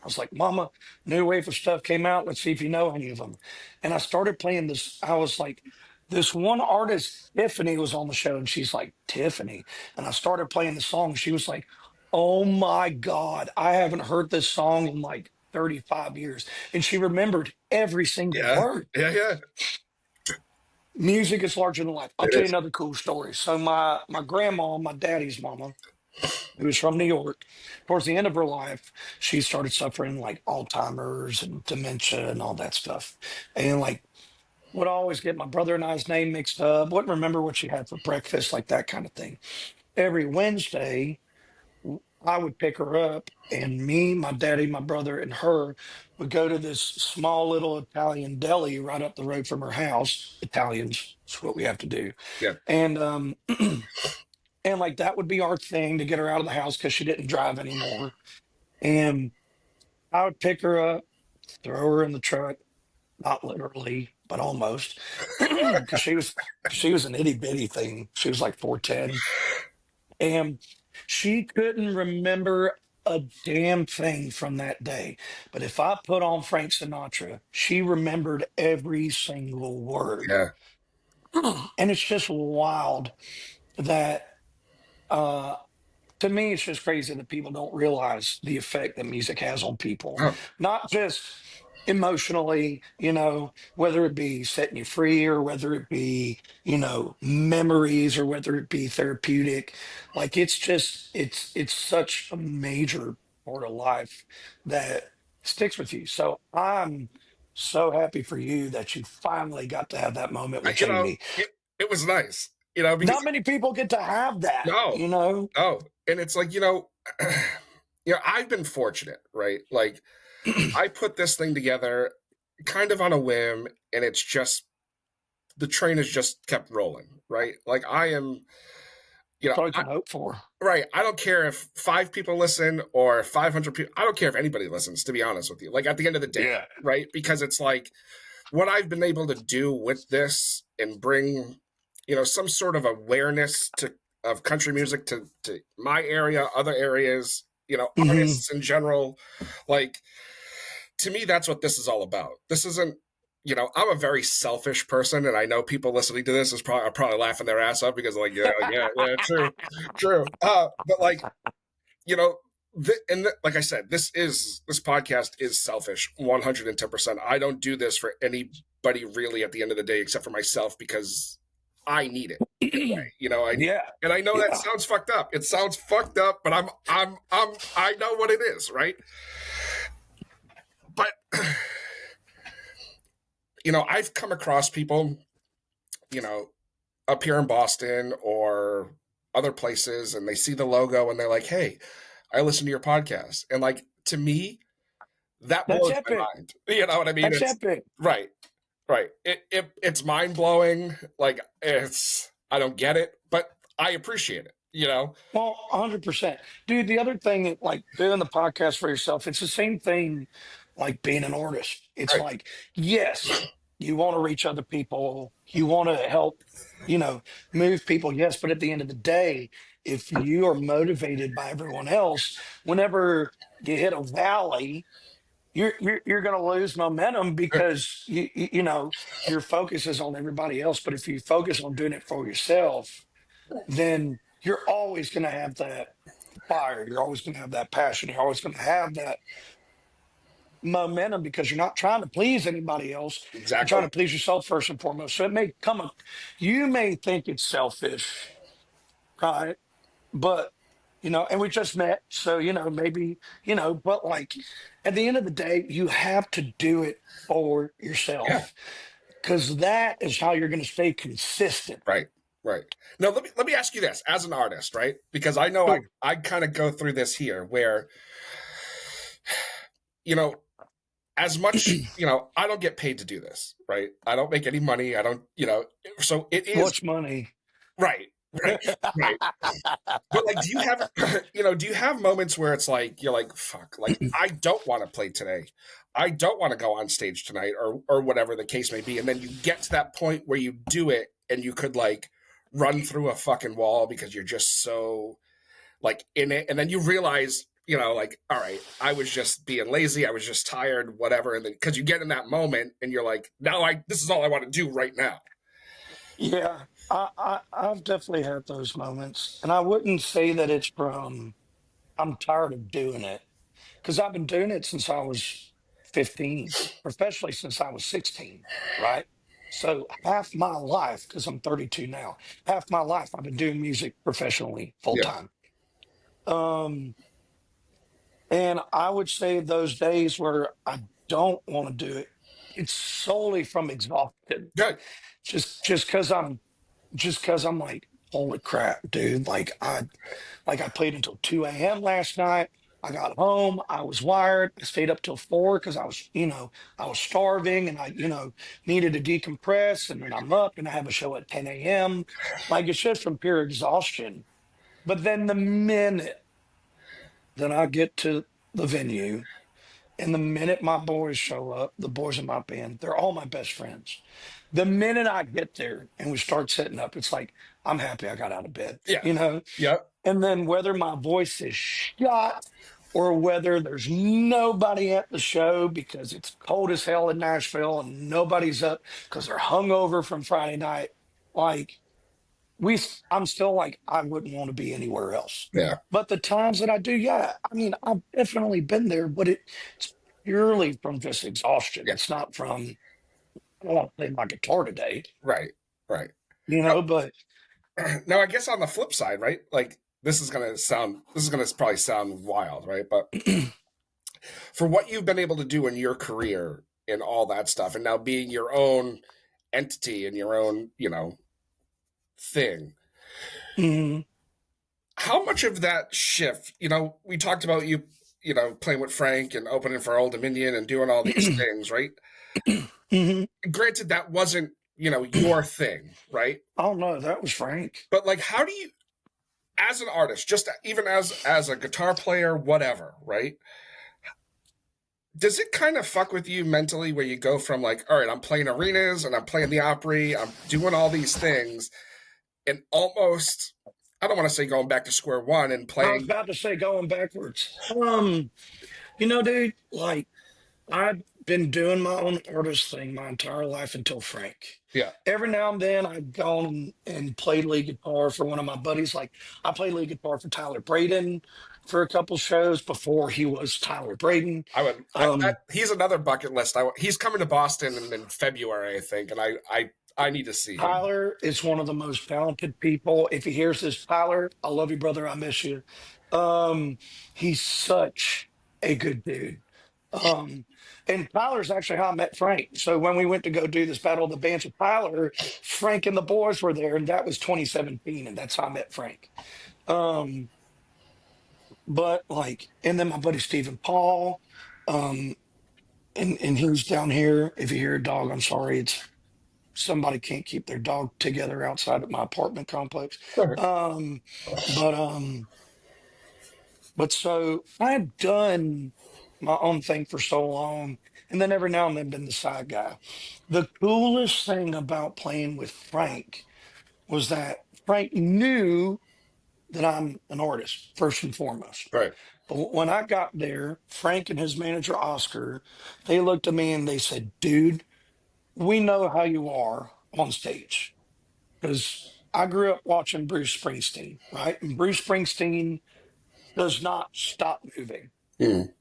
B: I was like, Mama, new wave of stuff came out. Let's see if you know any of them. And I started playing this. I was like, this one artist, Tiffany, was on the show, and she's like, Tiffany. And I started playing the song. She was like, oh my God, I haven't heard this song in like 35 years. And she remembered every single
A: Yeah,
B: word.
A: yeah.
B: Music is larger than life. I'll
A: It
B: tell you
A: is.
B: another cool story. So my grandma, my daddy's mama, who was from New York, towards the end of her life, she started suffering like Alzheimer's and dementia and all that stuff. And like would always get my brother and I's name mixed up, wouldn't remember what she had for breakfast, like that kind of thing. Every Wednesday, I would pick her up, and me, my daddy, my brother, and her would go to this small little Italian deli right up the road from her house. Italians, that's what we have to do.
A: Yeah,
B: And and like that would be our thing to get her out of the house because she didn't drive anymore. And I would pick her up, throw her in the truck, not literally, but almost, because she was an itty bitty thing. She was like 4'10", and she couldn't remember a damn thing from that day. But if I put on Frank Sinatra, she remembered every single word.
A: yeah.
B: And it's just wild that uh to me, it's just crazy that people don't realize the effect that music has on people,
A: Oh,
B: not just emotionally, whether it be setting you free or whether it be, memories or whether it be therapeutic. Like it's such a major part of life that sticks with you. So I'm so happy for you that you finally got to have that moment with Jamie.
A: it was nice, because
B: Not many people get to have that,
A: no, no, and it's like I've been fortunate, right? Like I put this thing together kind of on a whim, and it's just the train has just kept rolling, right? Like I am, You know,
B: That's all you can hope for.
A: right. I don't care if 5 people listen or 500 people. I don't care if anybody listens, to be honest with you. Like at the end of the day,
B: Yeah.
A: right? Because it's like what I've been able to do with this and bring, some sort of awareness of country music to my area, other areas,
B: Hmm.
A: artists in general. Like to me, that's what this is all about. This isn't, I'm a very selfish person, and I know people listening to this are probably laughing their ass off because like, yeah, true, true. But like, you know, like I said, this podcast is selfish, 110%. I don't do this for anybody really at the end of the day, except for myself because I need it in a way.
B: Yeah.
A: And I know that
B: Yeah.
A: sounds fucked up. It sounds fucked up, but I know what it is, right? But I've come across people, you know, up here in Boston or other places, and they see the logo and they're like, "Hey, I listen to your podcast," and like to me, that
B: That's
A: blows my
B: epic.
A: mind. You know what I mean?
B: That's
A: It's
B: epic.
A: right, right. It's mind blowing. Like I don't get it, but I appreciate it.
B: Well, 100%. Dude, the other thing, like doing the podcast for yourself, it's the same thing like being an artist. It's
A: Right,
B: like, yes, you want to reach other people, you want to help, you know, move people. Yes. But at the end of the day, if you are motivated by everyone else, whenever you hit a valley, you're going to lose momentum because your focus is on everybody else. But if you focus on doing it for yourself, then you're always going to have that fire. You're always going to have that passion. You're always going to have that momentum because you're not trying to please anybody else. You're trying
A: exactly.
B: to please yourself first and foremost. So it may you may think it's selfish, right? But, and we just met. So, maybe, but like at the end of the day, you have to do it for
A: Yeah,
B: yourself because that is how you're going to stay consistent.
A: right, right. Now let me ask you this as an artist, right? Because I know
B: Sure.
A: I kind of go through this here where you know as much I don't get paid to do this, right? I don't make any money. I don't, so it is
B: Much money.
A: right, right, right. But like, do you have do you have moments where it's like you're like, fuck, like I don't want to play today, I don't want to go on stage tonight, or whatever the case may be, and then you get to that point where you do it and you could like run through a fucking wall because you're just so like in it, and then you realize like, all right, I was just being lazy, I was just tired, whatever, and then because you get in that moment and you're like, now this is all I want to do right now.
B: Yeah, I've definitely had those moments, and I wouldn't say that it's from I'm tired of doing it because I've been doing it since I was 15, professionally since I was 16, right? So half my life, because I'm 32 now, half my life I've been doing music professionally full
A: Yeah,
B: time. Um, and I would say those days where I don't want to do it, it's solely from exhaustion.
A: good.
B: Just because I'm like, holy crap, dude. Like I played until 2 a.m. last night. I got home, I was wired. I stayed up till 4 because I was starving and I needed to decompress. And then I'm up and I have a show at 10 a.m. Like it's just from pure exhaustion. But then the minute that I get to the venue and the minute my boys show up, the boys in my band, they're all my best friends. The minute I get there and we start setting up, it's like, I'm happy I got out of bed,
A: Yeah,
B: you know?
A: yeah,
B: And then whether my voice is shot or whether there's nobody at the show because it's cold as hell in Nashville and nobody's up because they're hungover from Friday night, like I'm still like, I wouldn't want to be anywhere else.
A: yeah,
B: But the times that I do, yeah, I mean, I've definitely been there, but it's purely from just exhaustion.
A: yeah.
B: It's not from, I want to play my guitar today,
A: Right, right.
B: but
A: Now, I guess on the flip side, right? Like this is gonna probably sound wild, right? But for what you've been able to do in your career and all that stuff, and now being your own entity and your own, thing,
B: Mhm.
A: how much of that shift, we talked about you, playing with Frank and opening for Old Dominion and doing all these things, right?
B: Mhm.
A: Granted, that wasn't, your thing, right?
B: Oh no, that was Frank.
A: But like, as an artist, just even as a guitar player, whatever, right? Does it kind of fuck with you mentally where you go from like, all right, I'm playing arenas and I'm playing the Opry, I'm doing all these things, and almost, I don't want to say going back to square one and
B: I was
A: playing.
B: about to say going backwards. Dude, like I've been doing my own artist thing my entire life until Frank.
A: Yeah,
B: Every now and then I've gone and played lead guitar for one of my buddies. Like I played lead guitar for Tyler Braden for a couple shows before he was Tyler Braden.
A: I would.
B: Um,
A: He's another bucket list. He's coming to Boston in February, I think, and I need to see him.
B: Tyler is one of the most talented people. If he hears this, Tyler, I love you, brother. I miss you. Um, he's such a good dude. Um, and Tyler's actually how I met Frank. So when we went to go do this Battle of the Bands with Tyler, Frank and the boys were there, and that was 2017, and that's how I met Frank. Um, but like, and then my buddy Stephen Paul, um, and he was down here. If you hear a dog, I'm sorry. It's somebody can't keep their dog together outside of my apartment complex. Um, but um, but so I had done my own thing for so long, and then every now and then been the side guy. The coolest thing about playing with Frank was that Frank knew that I'm an artist first and foremost.
A: Right,
B: But when I got there, Frank and his manager Oscar, they looked at me and they said, "Dude, we know how you are on stage." Because I grew up watching Bruce Springsteen, right? And Bruce Springsteen does not stop moving.
A: mm.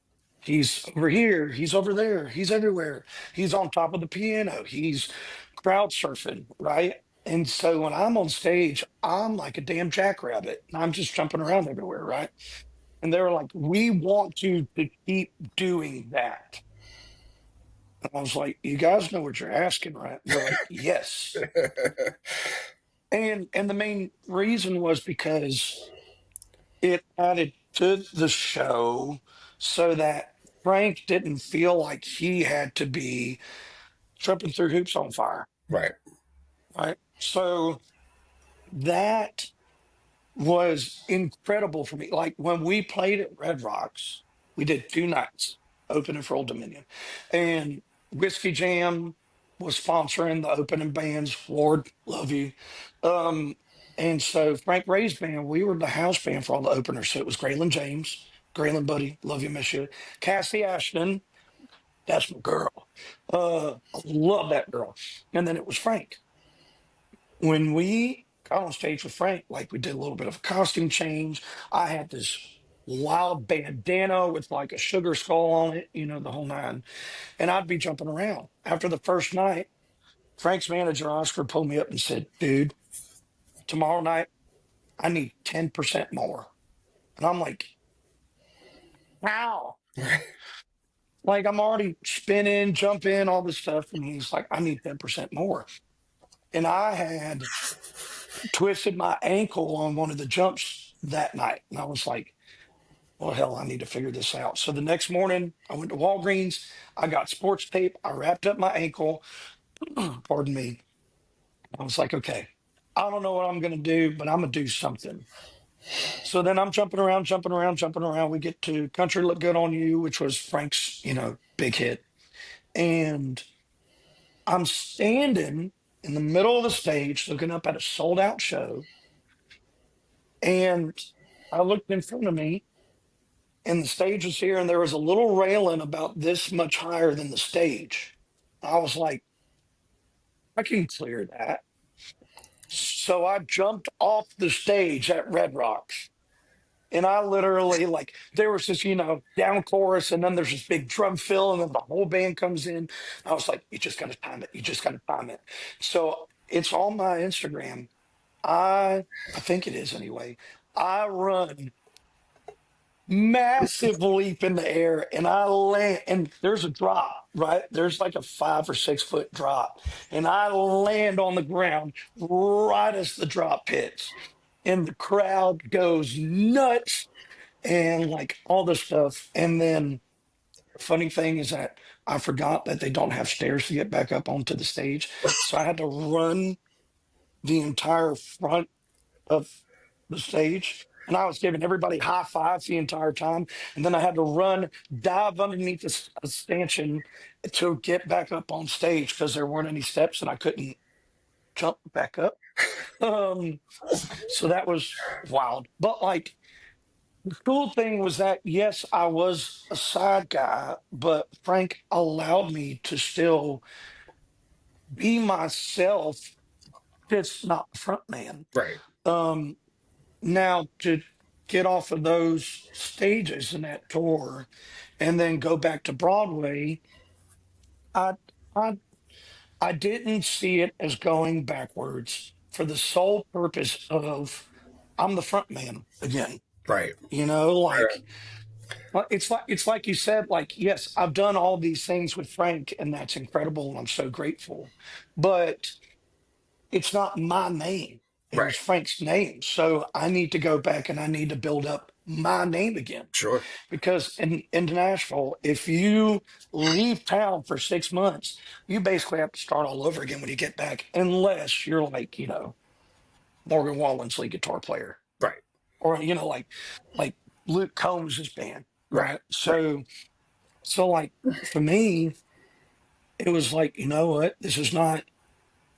B: He's over here, he's over there, he's everywhere. He's on top of the piano, he's crowd surfing, right? And so when I'm on stage, I'm like a damn jackrabbit. I'm just jumping around everywhere, right? And they were like, "We want you to keep doing that." And I was like, "You guys know what you're asking, right?" They're like, "Yes." And the main reason was because it added to the show so that Frank didn't feel like he had to be jumping through hoops on fire.
A: Right,
B: Right. So that was incredible for me. Like when we played at Red Rocks, we did 2 nights opening for Old Dominion. And Whiskey Jam was sponsoring the opening bands. Lord, love you. Um, and so Frank Ray's band, we were the house band for all the openers. So it was Graylin James, Graylin Buddy, love you, miss you. Cassie Ashton, that's my girl. I love that girl. And then it was Frank. When we got on stage with Frank, like we did a little bit of a costume change. I had this wild bandana with like a sugar skull on it, the whole nine. And I'd be jumping around. After the first night, Frank's manager, Oscar, pulled me up and said, "Dude, tomorrow night, I need 10% more." And I'm like, "How?" Like I'm already spinning, jumping, all this stuff. And he's like, "I need 10% more." And I had twisted my ankle on one of the jumps that night. And I was like, "Well, hell, I need to figure this out." So the next morning, I went to Walgreens. I got sports tape. I wrapped up my ankle. Pardon me. I was like, "Okay, I don't know what I'm going to do, but I'm going to do something." So then I'm jumping around, jumping around, jumping around. We get to Country Look Good on You, which was Frank's, big hit. And I'm standing in the middle of the stage looking up at a sold out show. And I looked in front of me and the stage was here and there was a little railing about this much higher than the stage. I was like, "I can clear that." So I jumped off the stage at Red Rocks. And I literally like there was this, down chorus, and then there's this big drum fill, and then the whole band comes in. I was like, "You just gotta time it. You just gotta time it." So it's on my Instagram. I think it is anyway. I run massive leap in the air and I land, and there's a drop, right? There's like a 5 or 6 foot drop, and I land on the ground right as the drop hits, and the crowd goes nuts and like all this stuff. And then the funny thing is that I forgot that they don't have stairs to get back up onto the stage. So I had to run the entire front of the stage, and I was giving everybody high fives the entire time. And then I had to run, dive underneath a stanchion to get back up on stage because there weren't any steps and I couldn't jump back up. Um, so that was wild. But like the cool thing was that yes, I was a side guy, but Frank allowed me to still be myself, just not the front man.
A: Right.
B: Um, Now to get off of those stages in that tour and then go back to Broadway, I I I didn't see it as going backwards for the sole purpose of I'm the front man again.
A: Right.
B: You know,
A: Right.
B: like it's like you said, like, yes, I've done all these things with Frank, and that's incredible, and I'm so grateful. But it's not my name. It was
A: Right.
B: Frank's name. So I need to go back and I need to build up my name again.
A: Sure.
B: Because in Nashville, if you leave town for 6 months, you basically have to start all over again when you get back, unless you're like, Morgan Wallen's lead guitar player,
A: Right.
B: or like Luke Combs' band,
A: Right.
B: right?
A: Right.
B: So like for me, it was like, you know what,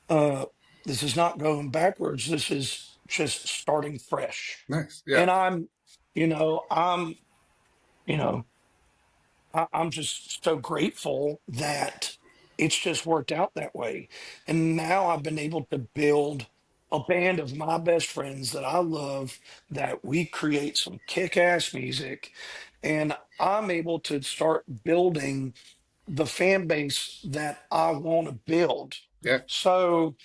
B: uh this is not going backwards. This is just starting fresh.
A: Nice. Yeah.
B: And you know, I'm, you know, I'm just so grateful that it's just worked out that way. And now I've been able to build a band of my best friends that I love, that we create some kick-ass music. And I'm able to start building the fan base that I want to build.
A: Yeah.
B: So,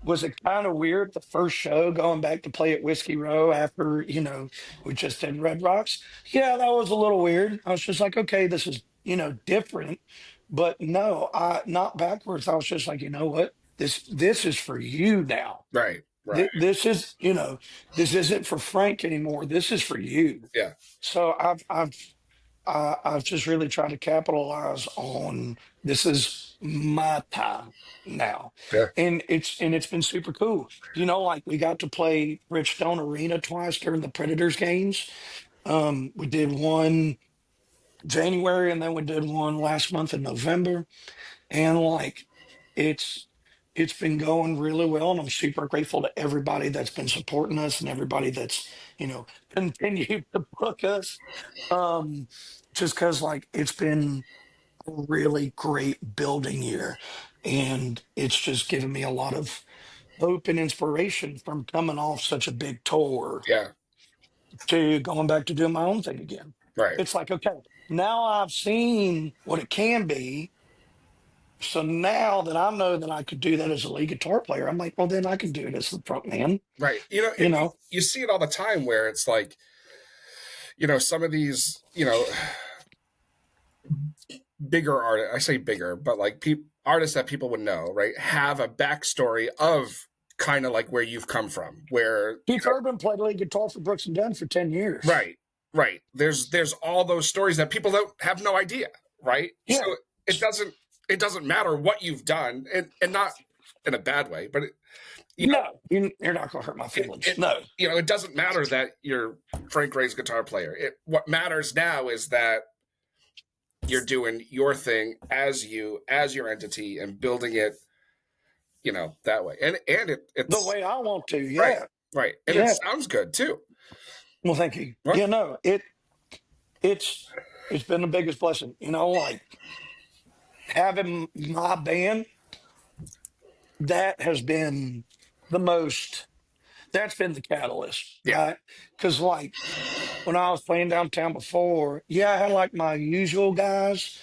B: was it kind of weird the first show going back to play at Whiskey Row after, we just did Red Rocks? Yeah, that was a little weird. I was just like, okay, this is, different. But no, not backwards. I was just like, you know what? This is for you now.
A: Right. Right.
B: This is, this isn't for Frank anymore. This is for you.
A: Yeah.
B: So I've just really tried to capitalize on this is my time now,
A: Yeah.
B: and it's been super cool. Like we got to play Bridgestone Arena twice during the Predators games. We did one January, and then we did one last month in November, and like it's it's been going really well, and I'm super grateful to everybody that's been supporting us and everybody that's continued to book us. Um, just because like it's been a really great building year, and it's just given me a lot of hope and inspiration from coming off such a big tour
A: Yeah.
B: to going back to doing my own thing again.
A: Right.
B: It's like, okay, now I've seen what it can be. So now that I know that I could do that as a lead guitar player, I'm like, well, then I can do it as the front man,
A: Right.
B: you
A: And
B: know?
A: you see it all the time where it's like, some of these, bigger artists, I say bigger, but like artists that people would know, right, have a backstory of kind of like where you've come from, where,
B: Keith Urban played lead guitar for Brooks and Dunn for 10 years.
A: right, right. There's all those stories that people don't have no idea, right?
B: Yeah.
A: So it doesn't matter what you've done, and not in a bad way, but
B: No, you're not going to hurt my feelings. No.
A: It doesn't matter that you're Frank Ray's guitar player. What matters now is that you're doing your thing as your entity and building it, that way. And it's
B: The way I want to,
A: right,
B: yeah.
A: right. And
B: Yeah.
A: it sounds good too.
B: Well, thank you.
A: Right?
B: Yeah, no, it's been the biggest blessing. Like having my band, that has been the most, that's been the catalyst,
A: Yeah.
B: right? Because like when I was playing downtown before, yeah, I had like my usual guys,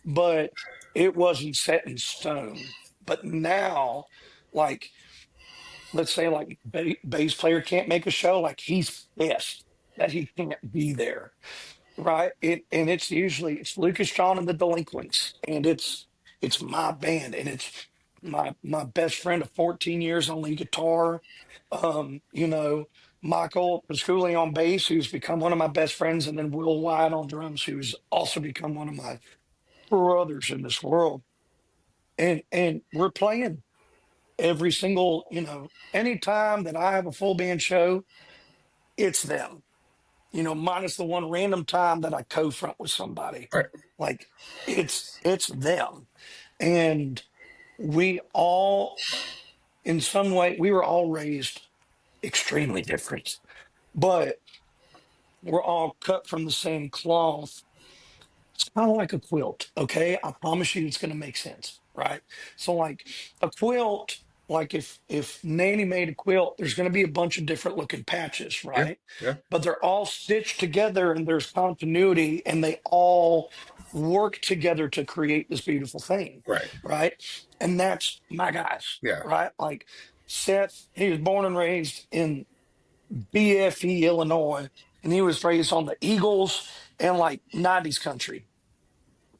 B: but it wasn't set in stone. But now, like, let's say like bass player can't make a show, like he's pissed that he can't be there, right? And it's Lucas, John, and the Delinquents, and it's my band, and it's my best friend of 14 years on lead guitar. Michael Pasculi on bass, who's become one of my best friends, and then Will White on drums, who's also become one of my brothers in this world. And we're playing every single, anytime that I have a full band show, it's them, minus the one random time that I co-front with somebody.
A: Right.
B: Like it's them. And we all, in some way, we were all raised extremely different, but we're all cut from the same cloth. It's kind of like a quilt, okay? I promise you it's going to make sense, right? So like a quilt, like if Nanny made a quilt, there's going to be a bunch of different looking patches,
A: Yeah.
B: right?
A: Yeah.
B: But they're all stitched together and there's continuity and they all work together to create this beautiful thing,
A: Right.
B: right? And that's my guys,
A: Yeah.
B: right? Like Seth, he was born and raised in BFE, Illinois, and he was raised on the Eagles and like 90s country,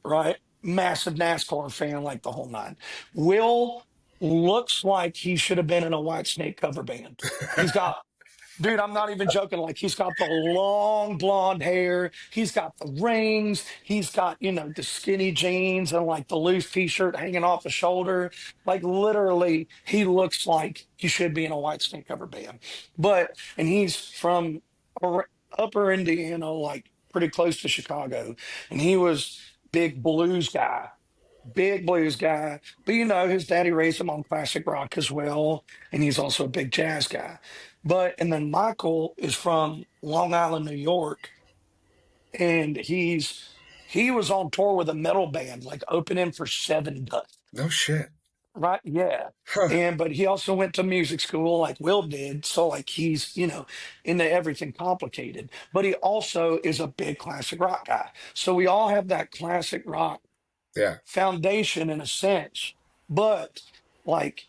B: right? Massive NASCAR fan, like the whole nine. Will looks like he should have been in a White Snake cover band. He's got, dude, I'm not even joking. Like he's got the long blonde hair, he's got the rings, he's got, the skinny jeans and like the loose t-shirt hanging off the shoulder. Like literally, he looks like he should be in a White Snake cover band. And he's from upper Indiana, like pretty close to Chicago. And he was big blues guy. But his daddy raised him on classic rock as well, and he's also a big jazz guy. And then Michael is from Long Island, New York, and he was on tour with a metal band, like opening for Seven Dust.
A: No shit.
B: Right? Yeah.
A: Huh.
B: But he also went to music school like Will did. So like he's, into everything complicated. But he also is a big classic rock guy. So we all have that classic rock
A: Yeah.
B: foundation in a sense. But like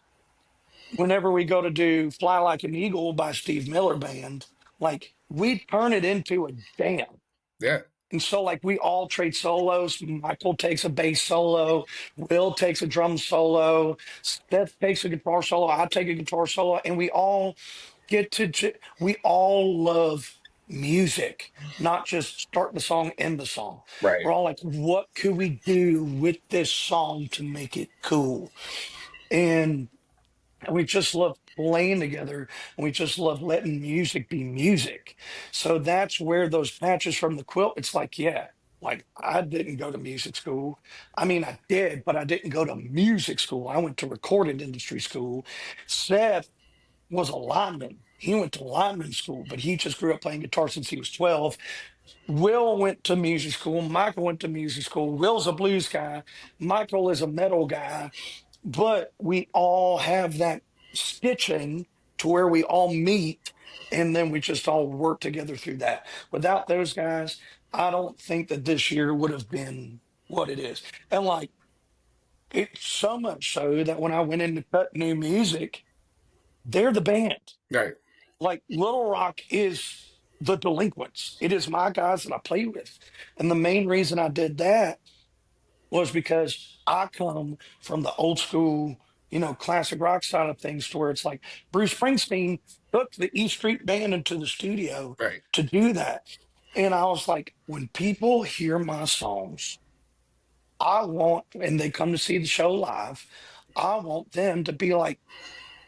B: whenever we go to do Fly Like an Eagle by Steve Miller Band, like we turn it into a jam.
A: Yeah.
B: And so like we all trade solos. Michael takes a bass solo, Will takes a drum solo, Seth takes a guitar solo, I take a guitar solo, and we all we all love music, not just start the song, end the song.
A: Right.
B: We're all like, what could we do with this song to make it cool? And we just love playing together and we just love letting music be music. So that's where those patches from the quilt, it's like, yeah, like I didn't go to music school. I mean, I did, but I didn't go to music school. I went to recording industry school. Seth was a lineman. He went to lineman school, but he just grew up playing guitar since he was 12. Will went to music school. Michael went to music school. Will's a blues guy. Michael is a metal guy. But we all have that stitching to where we all meet and then we just all work together through that. Without those guys, I don't think that this year would have been what it is. And like, it's so much so that when I went in to cut new music, they're the band.
A: Right.
B: Like Little Rock is the Delinquents. It is my guys that I play with. And the main reason I did that was because I come from the old school, classic rock side of things to where it's like Bruce Springsteen took the E Street Band into the studio
A: Right.
B: to do that. And I was like, when people hear my songs, and they come to see the show live, I want them to be like,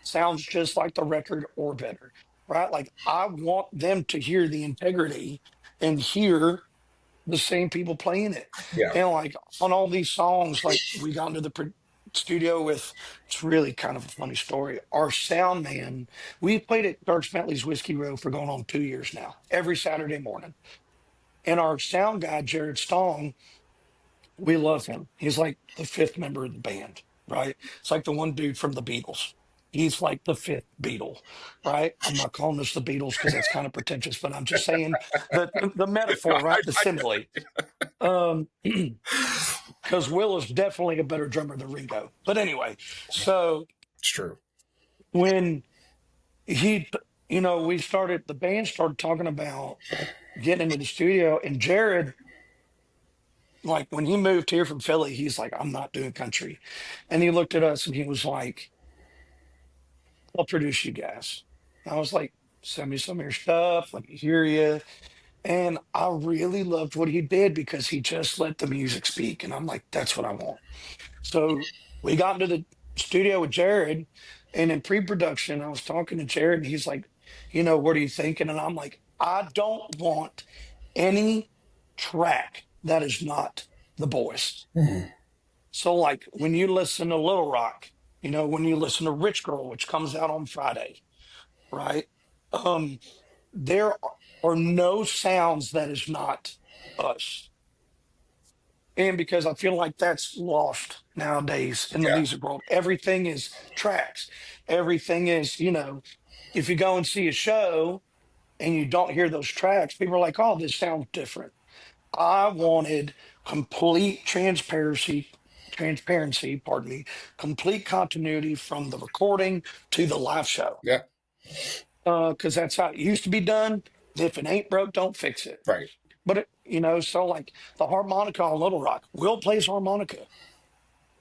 B: sounds just like the record or better, right? Like I want them to hear the integrity and hear the same people playing it.
A: Yeah.
B: And like on all these songs, like we got into the studio with, it's really kind of a funny story. Our sound man, we played at Dirk Bentley's Whiskey Row for going on 2 years now, every Saturday morning. And our sound guy, Jared Stong, we love him. He's like the fifth member of the band, right? It's like the one dude from the Beatles. He's like the fifth Beatle, right? I'm not calling this the Beatles because that's kind of pretentious, but I'm just saying the metaphor, right? The simile. Because Will is definitely a better drummer than Ringo. But anyway, so
A: It's true.
B: when the band started talking about getting into the studio, and Jared, like when he moved here from Philly, he's like, I'm not doing country. And he looked at us and he was like, I'll produce you guys. I was like, send me some of your stuff. Let me hear you. And I really loved what he did because he just let the music speak. And I'm like, that's what I want. So we got into the studio with Jared, and in pre-production, I was talking to Jared, and he's like, what are you thinking? And I'm like, I don't want any track that is not the boys.
C: Mhm.
B: So, like, when you listen to Little Rock, when you listen to Rich Girl, which comes out on Friday, right? Um, there are no sounds that is not us. And because I feel like that's lost nowadays in the
C: Yeah.
B: music world, everything is tracks. Everything is, if you go and see a show and you don't hear those tracks, people are like, oh, this sounds different. I wanted complete transparency, pardon me, complete continuity from the recording to the live show.
C: Yeah.
B: Because that's how it used to be done. If it ain't broke, don't fix it.
C: Right.
B: But so like the harmonica on Little Rock, Will plays harmonica,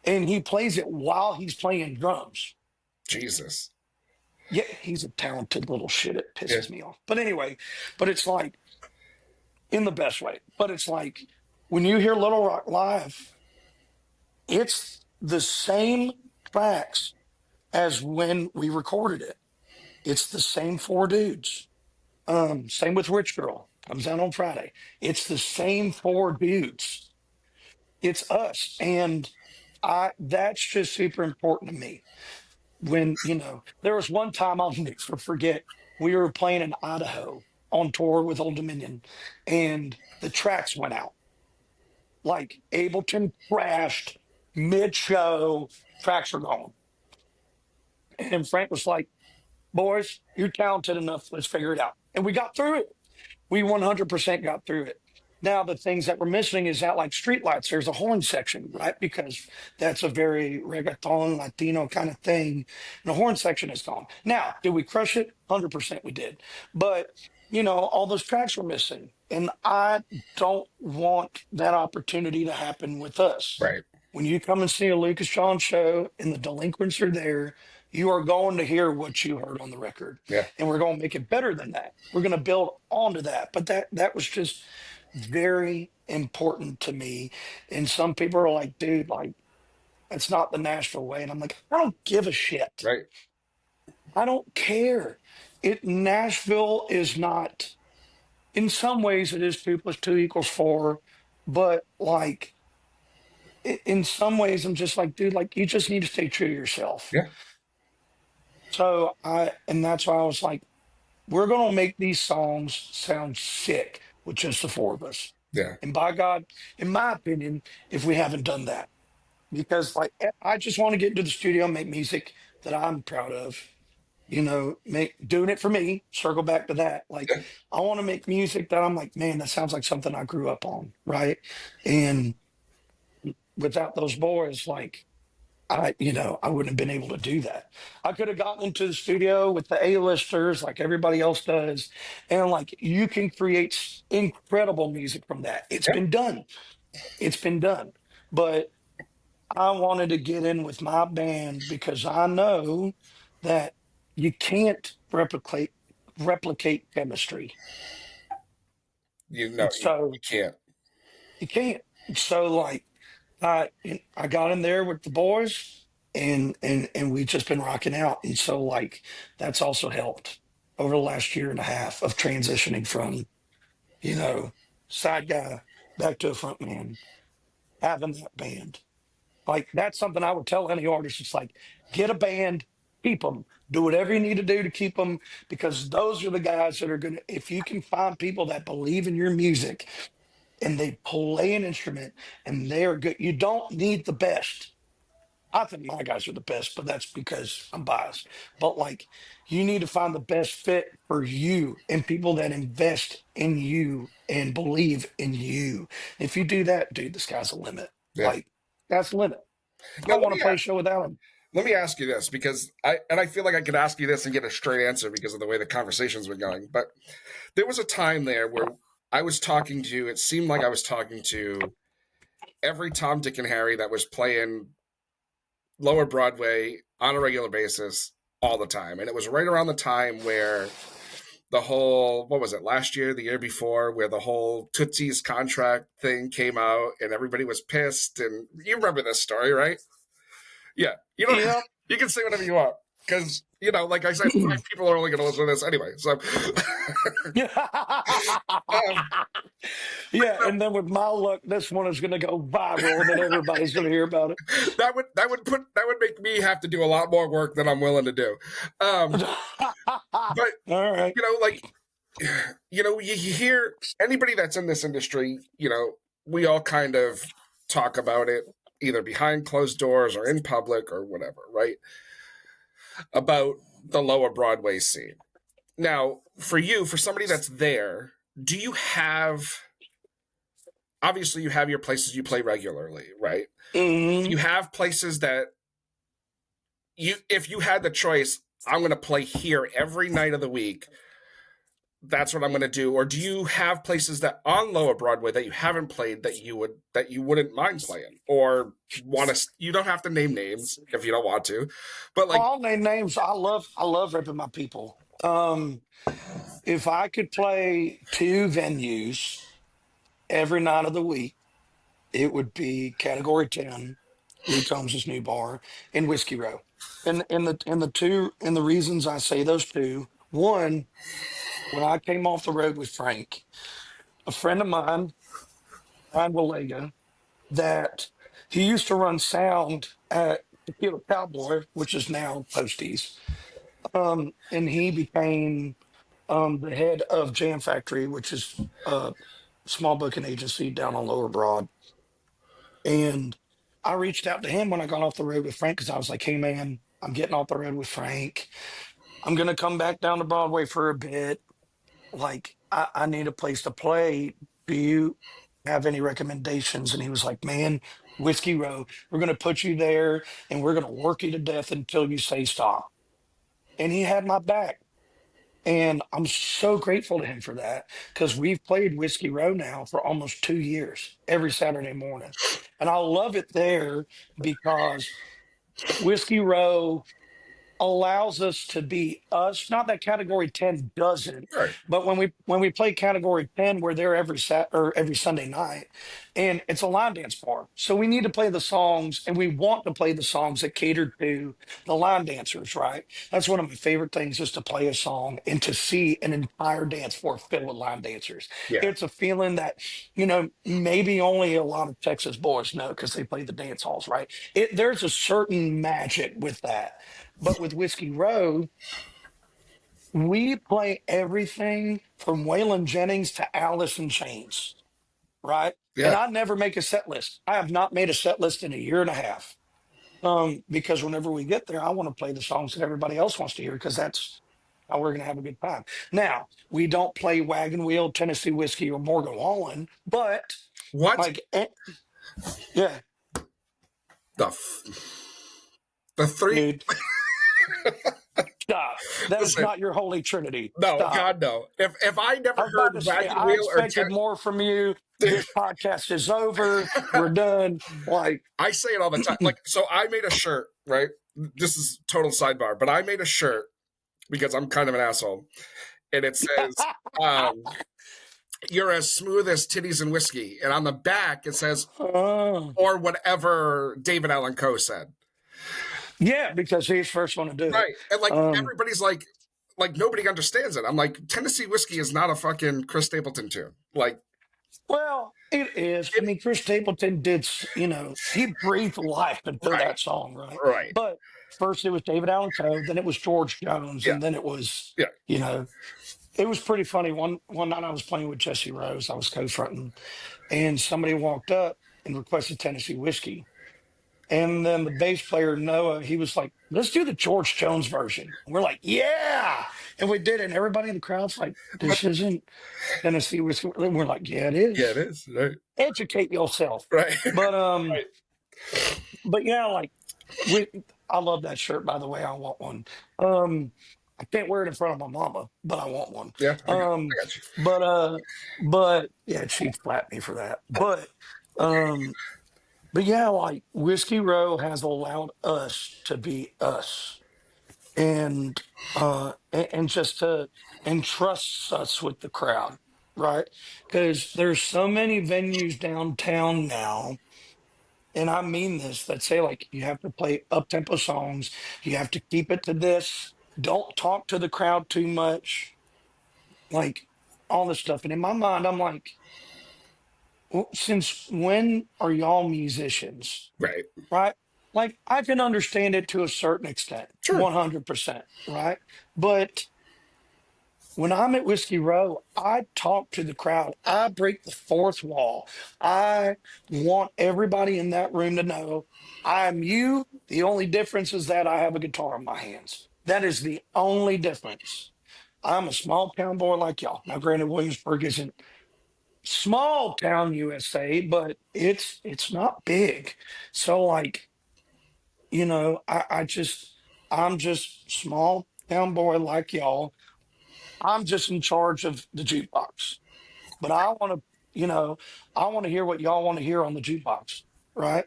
B: and he plays it while he's playing drums.
C: Jesus.
B: Yeah, he's a talented little shit. It
C: Yeah.
B: pisses me off. But anyway, but it's like in the best way. But it's like when you hear Little Rock live, it's the same tracks as when we recorded it. It's the same four dudes. Same with Rich Girl. Comes out on Friday. It's the same four dudes. It's us. And that's just super important to me. When, there was one time I'll never forget, we were playing in Idaho on tour with Old Dominion, and the tracks went out. Like Ableton crashed mid-show, tracks are gone. And Frank was like, boys, you're talented enough. Let's figure it out. And we got through it. We 100% got through it. Now, the things that we're missing is that, like streetlights, there's a horn section, right? Because that's a very reggaeton, Latino kind of thing. And the horn section is gone. Now, did we crush it? 100% we did. But, all those tracks were missing. And I don't want that opportunity to happen with us.
C: Right.
B: When you come and see a Lucas John show and the delinquents are there, you are going to hear what you heard on the record.
C: Yeah.
B: And we're going to make it better than that. We're going to build onto that. But that was just very important to me. And some people are like, dude, like, that's not the Nashville way. And I'm like, I don't give a shit.
C: Right.
B: I don't care. Nashville is not, in some ways, it is 2 + 2 = 4. But like, in some ways, I'm just like, dude, like, you just need to stay true to yourself.
C: Yeah.
B: So and that's why I was like, we're going to make these songs sound sick with just the four of us.
C: Yeah.
B: And by God, in my opinion, if we haven't done that, because like I just want to get into the studio and make music that I'm proud of, doing it for me, circle back to that. Like,
C: Yeah.
B: I want to make music that I'm like, man, that sounds like something I grew up on. Right. And without those boys, like, I wouldn't have been able to do that. I could have gotten into the studio with the A-listers like everybody else does. And like, you can create incredible music from that. It's
C: Yeah.
B: been done. It's been done. But I wanted to get in with my band because I know that you can't replicate chemistry.
C: You know,
B: And so
C: you can't.
B: you can't. So like, I got in there with the boys, and we've just been rocking out. And so like, that's also helped over the last year and a half of transitioning from, side guy back to a front man, having that band. Like, that's something I would tell any artist. It's like, get a band, keep them, do whatever you need to do to keep them, because those are the guys that are going to, if you can find people that believe in your music and they play an instrument and they are good, you don't need the best. I think my guys are the best, but that's because I'm biased. But like, you need to find the best fit for you and people that invest in you and believe in you. If you do that, dude, the sky's the limit.
C: Yeah.
B: Like, that's the limit. I
C: Now
B: don't want to play a show without him.
C: let me ask you this, because I feel like I could ask you this and get a straight answer because of the way the conversation's been going. But there was a time there where I was talking to, it seemed like I was talking to every Tom, Dick, and Harry that was playing Lower Broadway on a regular basis all the time. And it was right around the time where the whole, what was it, last year, the year before, where the whole Tootsie's contract thing came out and everybody was pissed. And you remember this story, right? Yeah. You don't,
B: Yep.
C: you can say whatever you want. because like I said, 5 people are only going to listen to this anyway. So, um,
B: Yeah, and then with my luck, this one is going to go viral, and then everybody's going to hear about it.
C: that would make me have to do a lot more work than I'm willing to do.
B: All
C: But
B: right.
C: like you hear anybody that's in this industry, we all kind of talk about it either behind closed doors or in public or whatever, right? About the lower Broadway scene. Now, for somebody that's there, do you have obviously you have your places you play regularly, right?
B: Mhm.
C: You have places that if you had the choice, I'm going to play here every night of the week, that's what I'm going to do. Or do you have places that on lower Broadway that you haven't played that you wouldn't mind playing, or want to? You don't have to name names if you don't want to, but
B: Oh,
C: like,
B: I'll name names. I love ripping my people. If I could play two venues every night of the week, it would be Category 10, Luke Combs' new bar, and Whiskey Row. And the reasons I say those two, one, when I came off the road with Frank, a friend of mine, Ryan Willega, that he used to run sound at Tequila Cowboy, which is now Posties. And he became the head of Jam Factory, which is a small booking agency down on Lower Broad. And I reached out to him when I got off the road with Frank because I was like, hey, man, I'm getting off the road with Frank. I'm going to come back down to Broadway for a bit. Like, I need a place to play. Do you have any recommendations? And he was like, man, Whiskey Row, we're going to put you there and we're going to work you to death until you say stop. And he had my back. And I'm so grateful to him for that because we've played Whiskey Row now for almost 2 years, every Saturday morning. And I love it there because Whiskey Row allows us to be us. Not that Category 10 doesn't,
C: all right,
B: but when we play Category 10, we're there every Sunday night, and it's a line dance bar. So we need to play the songs, and we want to play the songs that cater to the line dancers, right? That's one of my favorite things is to play a song and to see an entire dance floor filled with line dancers.
C: yeah,
B: It's a feeling that, maybe only a lot of Texas boys know because they play the dance halls, right? There's a certain magic with that. But with Whiskey Row, we play everything from Waylon Jennings to Alice in Chains, right? And
C: yeah,
B: I never make a set list. I have not made a set list in a year and a half. Because whenever we get there, I want to play the songs that everybody else wants to hear because that's how we're going to have a good time. Now, we don't play Wagon Wheel, Tennessee Whiskey, or Morgan Wallen, but
C: what
B: like, yeah,
C: the the three?
B: dude, stop. That is
C: Listen,
B: not your holy trinity.
C: no,
B: Stop.
C: God, no. If I
B: I
C: never
B: was about
C: heard
B: to say,
C: Wagon
B: I
C: Wheel or
B: expected more from you. This podcast is over. We're done. Like,
C: I say it all the time. Like, so I made a shirt, right? This is total sidebar, but I made a shirt because I'm kind of an asshole, and it says, "You're as smooth as titties and whiskey," and on the back it says,
B: oh,
C: "Or whatever David Allan Coe said."
B: yeah, because he's first one to do it.
C: Right, and like
B: Um,
C: everybody's like nobody understands it. I'm like, Tennessee whiskey is not a fucking Chris Stapleton tune. Like,
B: well, it is. I
C: it,
B: mean, Chris Stapleton did, he breathed life into
C: right,
B: that song, right?
C: right,
B: But first it was David Allan Coe, then it was George Jones,
C: yeah,
B: and then it was,
C: yeah.
B: you know, it was pretty funny. One night I was playing with Jesse Rose. I was co-fronting, and somebody walked up and requested Tennessee whiskey. And then the bass player, Noah, he was like, let's do the George Jones version. And we're like, yeah. And we did it. And everybody in the crowd's like,
C: But
B: this isn't Tennessee whiskey. And we're like, yeah, it
C: yeah, it
B: is.
C: is right,
B: Educate yourself.
C: right,
B: But
C: right.
B: but yeah, like we I love that shirt, by the way. I want one. Um I can't wear it in front of my mama, but I want one.
C: Yeah,
B: Um
C: I got you.
B: but yeah, she'd flap me for that. Um but yeah, like Whiskey Row has allowed us to be us and just to entrust us with the crowd, right? Because there's so many venues downtown now, and I mean this, that say like you have to play up tempo songs, you have to keep it to this, don't talk to the crowd too much, like all this stuff. And in my mind, I'm like, well, since when are y'all musicians?
C: Right.
B: Right? Like I can understand it to a certain extent,
C: Sure.
B: 100%, right? But when I'm at Whiskey Row, I talk to the crowd. I break the fourth wall. I want everybody in that room to know I'm you. The only difference is that I have a guitar in my hands. That is the only difference. I'm a small town boy like y'all. Now, granted, Williamsburg isn't small town USA, but it's not big. So, like, I'm just small town boy like y'all. I'm just in charge of the jukebox. But I want to, you know, I want to hear what y'all want to hear on the jukebox, right?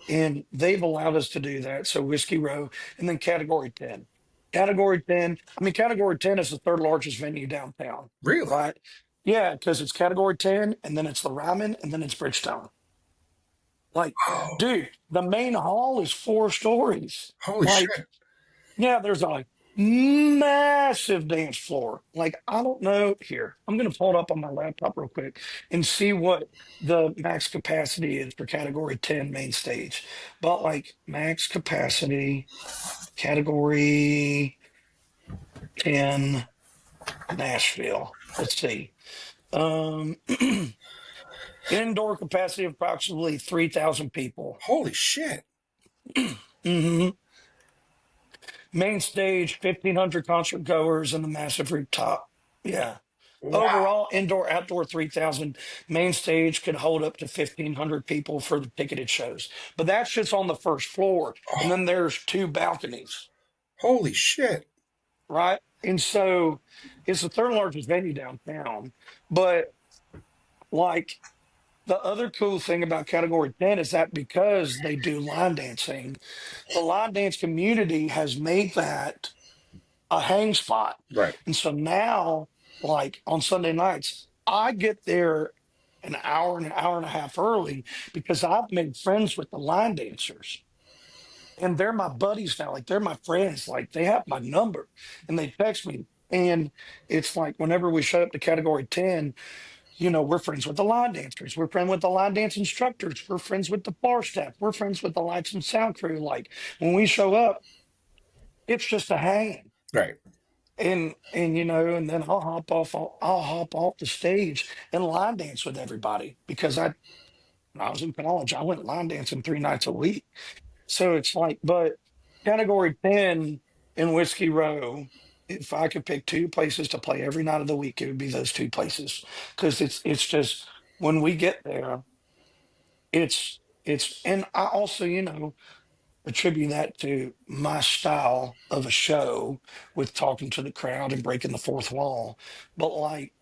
B: And they've allowed us to do that. So Whiskey Row, and then Category 10. Category 10, I mean, Category 10 is the third largest venue downtown,
C: Really?
B: right? Yeah, because it's Category 10, and then it's the Ryman, and then it's Bridgestone. Like,
C: Oh,
B: dude, the main hall is 4 stories.
C: holy
B: Like,
C: shit.
B: yeah, there's a massive dance floor. Like, I don't know. Here, I'm going to pull it up on my laptop real quick and see what the max capacity is for Category 10 main stage. But, like, max capacity, Category 10 Nashville. Let's see. Um, Indoor capacity of approximately 3,000 people.
C: Holy shit.
B: Hmm. Main stage, 1,500 concert goers and the massive rooftop. Yeah.
C: Wow.
B: Overall, indoor, outdoor, 3,000. Main stage could hold up to 1,500 people for the ticketed shows. But that's just on the first floor. And
C: Oh,
B: then there's two balconies,
C: holy shit.
B: right? And so it's the third largest venue downtown. But like the other cool thing about Category 10 is that because they do line dancing, the line dance community has made that a hang spot.
C: Right.
B: And so now, like on Sunday nights, I get there an hour and a half early because I've made friends with the line dancers. And they're my buddies now. Like they're my friends. Like they have my number and they text me. And it's like whenever we show up to Category 10, we're friends with the line dancers. We're friends with the line dance instructors. We're friends with the bar staff. We're friends with the lights and sound crew. Like when we show up, it's just a hang.
C: Right.
B: And then I'll hop off the stage and line dance with everybody because when I was in college, I went line dancing 3 nights a week. So it's like, but Category 10 in Whiskey Row, if I could pick two places to play every night of the week, it would be those two places because it's just when we get there, and I also attribute that to my style of a show with talking to the crowd and breaking the fourth wall. But like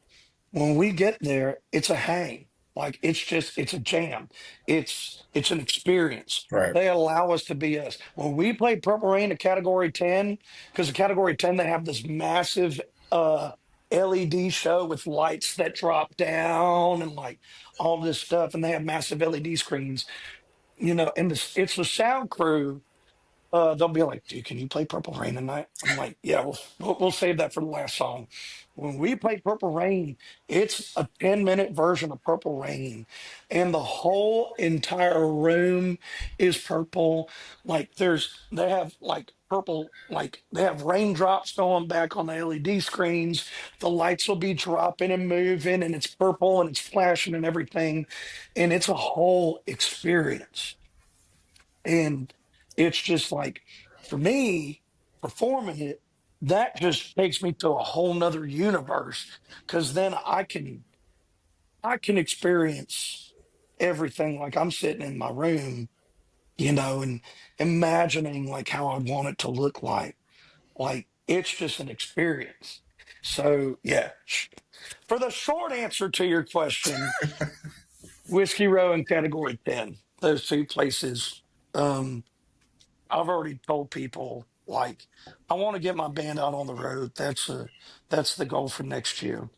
B: when we get there, it's a hang. Like it's a jam. It's an experience.
C: Right.
B: They allow us to be us. When we play Purple Rain at Category 10, because the Category 10 they have this massive LED show with lights that drop down and like all this stuff, and they have massive LED screens, and it's the sound crew. They'll be like, "Dude, can you play Purple Rain tonight?" I'm like, "Yeah, we'll save that for the last song." When we play Purple Rain, it's a 10-minute version of Purple Rain, and the whole entire room is purple. Like they have like purple, like they have raindrops going back on the LED screens. The lights will be dropping and moving, and it's purple and it's flashing and everything, and it's a whole experience. And it's just like, for me, performing it, that just takes me to a whole nother universe because then I can experience everything. Like I'm sitting in my room, and imagining like how I want it to look like. Like it's just an experience. So yeah. For the short answer to your question, Whiskey Row and Category 10, those two places. I've already told people like I want to get my band out on the road. That's the goal for next year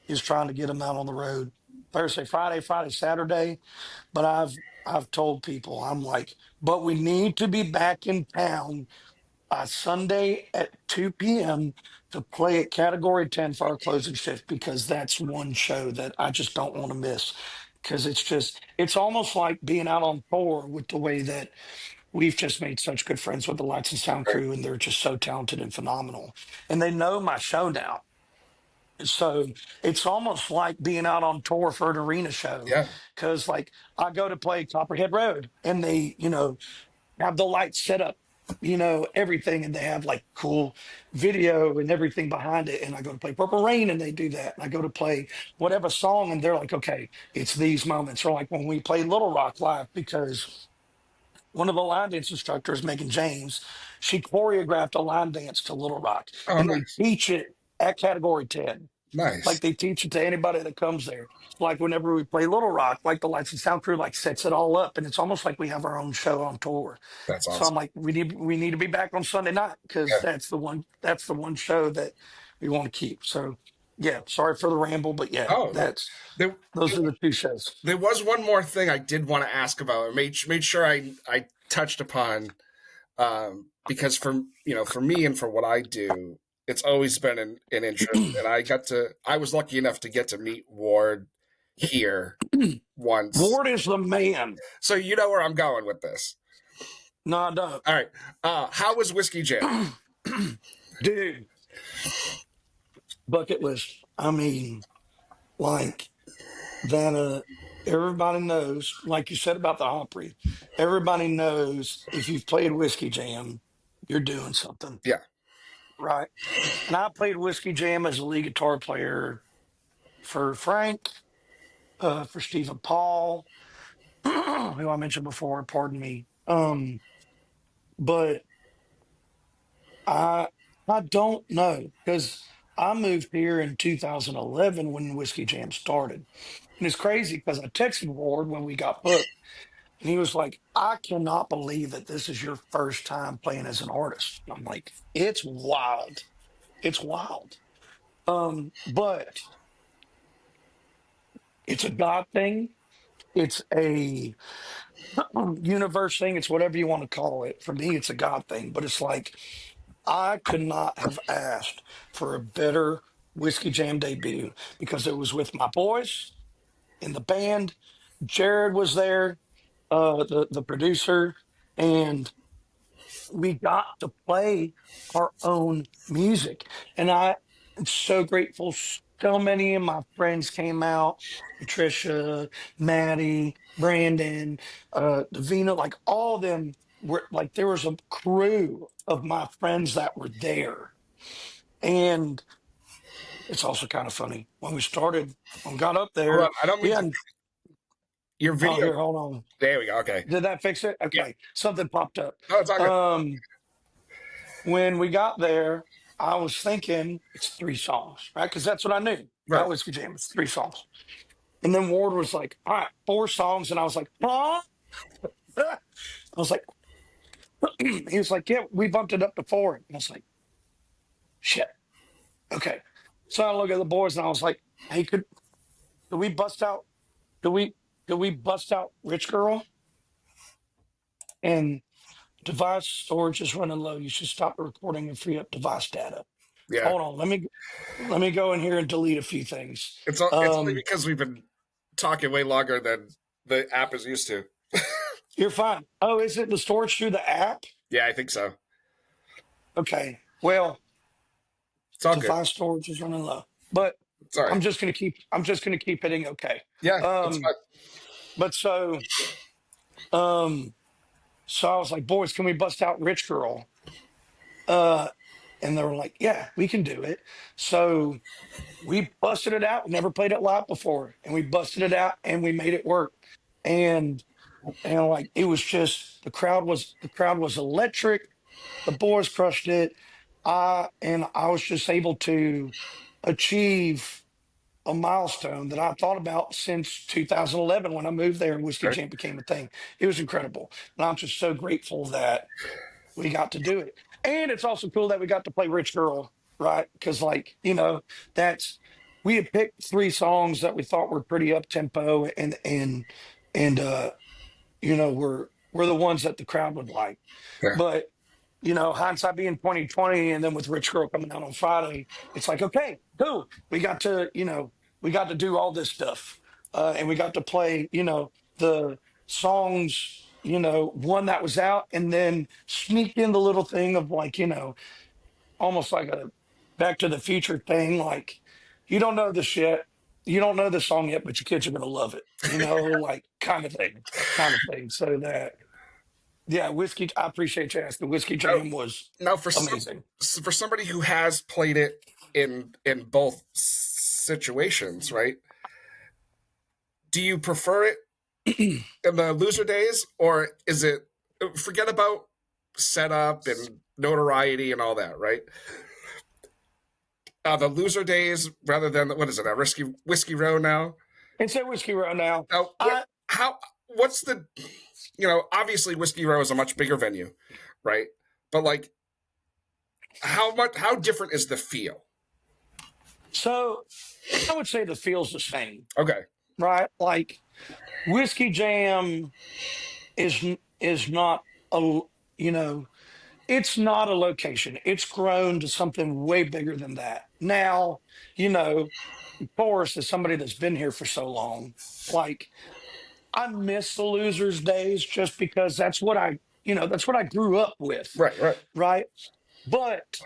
B: is trying to get them out on the road Thursday, Friday, Saturday. But I've told people, I'm like, but we need to be back in town Sunday at 2 p.m. to play at Category 10 for our closing shift because that's one show that I just don't want to miss. Because it's almost like being out on tour with the way that we've just made such good friends with the Lights and Sound
C: Right.
B: crew, and they're just so talented and phenomenal. And they know my show now. So it's almost like being out on tour for an arena show
C: Yeah.
B: because, like, I go to play Copperhead Road and they, have the lights set up, everything, and they have like cool video and everything behind it. And I go to play Purple Rain and they do that. And I go to play whatever song and they're like, okay, it's these moments. Or like when we play Little Rock live, because one of the line dance instructors, Megan James, she choreographed a line dance to Little Rock
C: Oh,
B: and they
C: nice.
B: teach it at Category 10.
C: Nice.
B: Like they teach it to anybody that comes there. Like whenever we play Little Rock, like the Lights and Sound crew like sets it all up, and it's almost like we have our own show on tour.
C: That's
B: So I'm
C: awesome.
B: like, we need to be back on Sunday night because
C: Yeah.
B: that's the one show that we want to keep. So yeah, sorry for the ramble, but yeah,
C: Oh no. There,
B: those are the two shows.
C: there was one more thing I did want to ask about. I made sure I touched upon because for me and for what I do, it's always been an interest, and I was lucky enough to get to meet Ward here once,
B: Ward is the man.
C: so you know where I'm going with this.
B: No, no,
C: All right, how was Whiskey Jam?
B: dude, bucket list. I mean, like that. Everybody knows, like you said about the Opry, everybody knows if you've played Whiskey Jam, you're doing something,
C: Yeah,
B: right? And I played Whiskey Jam as a lead guitar player for Frank, for Stephen Paul, who I mentioned before, pardon me. But I I don't know because I moved here in 2011 when Whiskey Jam started. And it's crazy because I texted Ward when we got booked. And he was like, I cannot believe that this is your first time playing as an artist. I'm like, it's wild. It's wild. But it's a God thing. It's a universe thing. It's whatever you want to call it. For me, it's a God thing. But it's like, I could not have asked for a better Whiskey Jam debut because it was with my boys in the band. Jared was there, the producer, and we got to play our own music. And I am so grateful. So many of my friends came out, Patricia, Maddie, Brandon, Davina, like all of them were like, there was a crew of my friends that were there. And it's also kind of funny when when we got up
C: hold on.
B: there,
C: I don't
B: we
C: mean to,
B: had,
C: your
B: oh,
C: video.
B: here, hold on.
C: There we go. Okay.
B: Did that fix it?
C: Yeah.
B: Okay. Something popped up.
C: No, it's all good.
B: Um, when we got there, I was thinking it's three songs, right? Because that's what I knew
C: Right.
B: about Whiskey Jam. It's three songs. And then Ward was like, all right, four songs. And I was like, huh? I was like, he was like, yeah, we bumped it up to four. And I was like, shit. Okay. So I look at the boys and I was like, hey, could we bust out, could we, could we bust out Rich Girl? And device storage is running low. You should stop the recording and free up device data.
C: Yeah.
B: Hold on. Let me go in here and delete a few things.
C: It's only because we've been talking way longer than the app is used to.
B: You're fine. Oh, is it the storage through the app?
C: Yeah, I think so.
B: Okay. Well,
C: It's all good.
B: device storage is running low. But
C: It's all right.
B: I'm just gonna keep hitting okay.
C: Yeah, it's
B: Um,
C: fine.
B: but um so I was like, boys, can we bust out Rich Girl? Uh and they were like, yeah, we can do it. So we busted it out. We never played it live before. And we busted it out and we made it work. And like it was just the crowd was electric. The boys crushed it. I was just able to achieve a milestone that I thought about since 2011 when I moved there and Whiskey
C: Right.
B: Jam became a thing. It was incredible. And I'm just so grateful that we got to do it. And it's also cool that we got to play Rich Girl, right? Because, like, that's we had picked three songs that we thought were pretty up tempo and were the ones that the crowd would like.
C: Yeah.
B: But hindsight being 2020, and then with Rich Girl coming out on Friday, it's like, okay, cool. We got to do all this stuff, and we got to play, the songs, one that was out, and then sneak in the little thing of like, almost like a Back to the Future thing, like you don't know the shit. You don't know the song yet, but your kids are gonna love it, like kind of thing. So that, yeah, whiskey. I appreciate you asking. Whiskey
C: Now,
B: Jam was
C: now
B: amazing.
C: for somebody who has played it in both situations, right? Do you prefer it in the loser days, or is it forget about setup and notoriety and all that, right? The loser days rather than what is it? A whiskey row now.
B: It's a Whiskey Row now.
C: Now,
B: I
C: what's the obviously Whiskey Row is a much bigger venue, right? But like, how different is the feel?
B: so I would say the feel's the same,
C: Okay,
B: right? Like Whiskey Jam is is not a you know it's not a location. It's grown to something way bigger than that. Now, of course, as somebody that's been here for so long, like I miss the losers days just because that's what I grew up with,
C: right.
B: right? But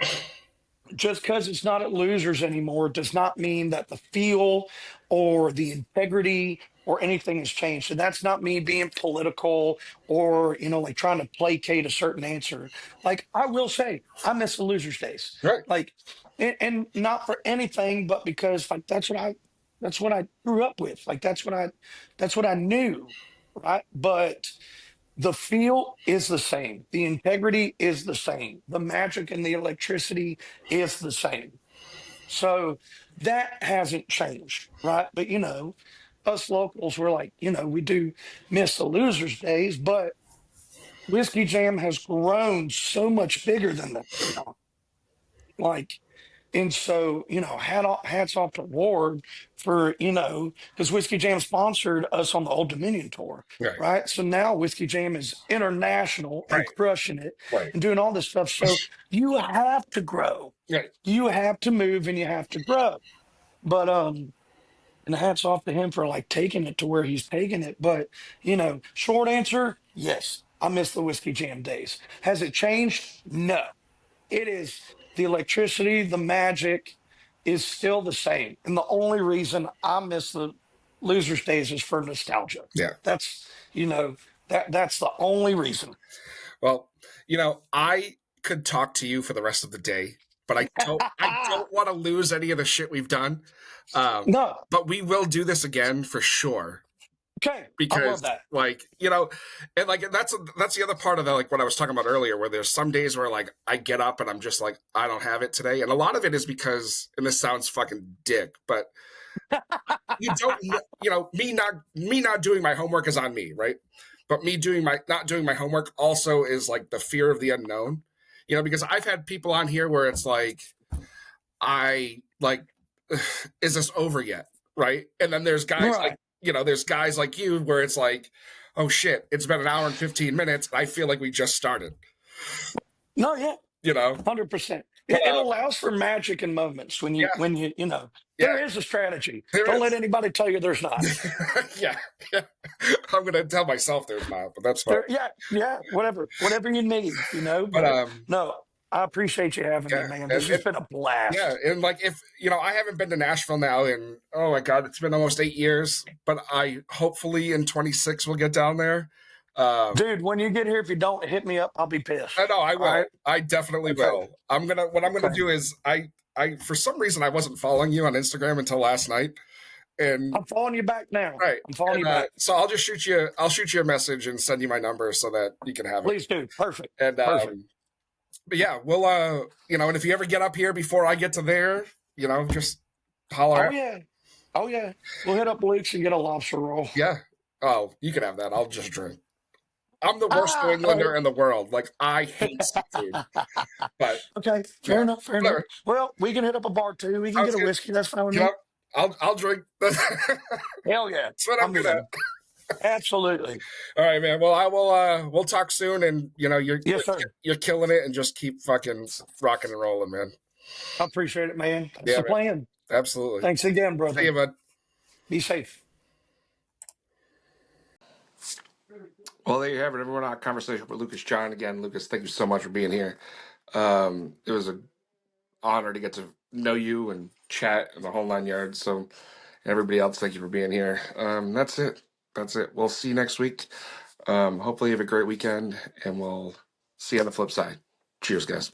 B: just because it's not at losers anymore does not mean that the feel or the integrity or anything has changed. And that's not me being political or, like trying to placate a certain answer. Like I will say, I miss the losers days.
C: Right.
B: Like, and not for anything, but because like that's what I grew up with. Like that's what I knew. Right. But the feel is the same. The integrity is the same. The magic and the electricity is the same. So that hasn't changed, right? But us locals were like, we do miss the losers days, but Whiskey Jam has grown so much bigger than that now. Like, and so, hats off to Ward for, because Whiskey Jam sponsored us on the Old Dominion tour,
C: Right.
B: right? So now Whiskey Jam is international and
C: Right.
B: crushing it
C: Right.
B: and doing all this stuff. So you have to grow,
C: Right.
B: you have to move, and you have to grow. But and hats off to him for like taking it to where he's taking it. But short answer, yes, I miss the Whiskey Jam days. Has it changed? No. It is the electricity, the magic is still the same. And the only reason I miss the losers days is for nostalgia.
C: Yeah.
B: That's that's the only reason.
C: Well, I could talk to you for the rest of the day, but I don't want to lose any of the shit we've done.
B: No.
C: But we will do this again for sure.
B: Okay. I love
C: Because
B: that.
C: and like that's the other part of the, like what I was talking about earlier, where there's some days where like I get up and I'm just like, I don't have it today. And a lot of it is because, and this sounds fucking dick, but you don't me not doing my homework is on me, right? But me not doing my homework also is like the fear of the unknown. Because I've had people on here where it's like, I like, is this over yet? Right. And then there's guys
B: Right.
C: there's guys like you where it's like, oh shit, it's been an hour and 15 minutes. And I feel like we just started.
B: No, yeah. 100%. It allows for magic and moments when you
C: Yeah.
B: there is a strategy.
C: There
B: Don't
C: is.
B: let anybody tell you there's not.
C: yeah. I'm gonna tell myself there's not, but that's fine.
B: Yeah, whatever you need,
C: But
B: no, I appreciate you having me, man. This has been a blast.
C: Yeah, and like if I haven't been to Nashville now in, oh my god, it's been almost 8 years, but I hopefully in 26 will get down there.
B: Dude, when you get here, if you don't hit me up, I'll be pissed.
C: I know I will.
B: Right?
C: I definitely
B: Okay.
C: will. What I'm gonna do is I for some reason I wasn't following you on Instagram until last night, and
B: I'm following you back now.
C: right,
B: I'm following you back.
C: so I'll just shoot you. I'll shoot you a message and send you my number so that you can have it.
B: Please do. Perfect.
C: And
B: Perfect.
C: but yeah, we'll and if you ever get up here before I get to there, just holler.
B: Oh yeah. We'll hit up Luke's and get a lobster roll.
C: Yeah. Oh, you can have that. I'll just drink. I'm the worst New Englander in the world. Like, I hate seafood. But
B: okay, fair enough.
C: whatever.
B: Well, we can hit up a bar too. We can
C: Sounds
B: get a
C: good.
B: whiskey. That's fine with me.
C: I'll drink. That's
B: Hell yeah.
C: what I'm good at.
B: Absolutely.
C: All right, man. Well, I will. We'll talk soon, and
B: Yes, sir.
C: you're killing it, and just keep fucking rocking and rolling, man.
B: I appreciate it, man. That's
C: Yeah,
B: the
C: man.
B: plan.
C: Absolutely.
B: Thanks again,
C: See you,
B: brother.
C: bud.
B: Be safe.
A: Well, there you have it, everyone. Our conversation with Lucas John again. Lucas, thank you so much for being here. It was an honor to get to know you and chat in the whole 9 yards. So, everybody else, thank you for being here. That's it. That's it. We'll see you next week. Hopefully, you have a great weekend, and we'll see you on the flip side. Cheers, guys.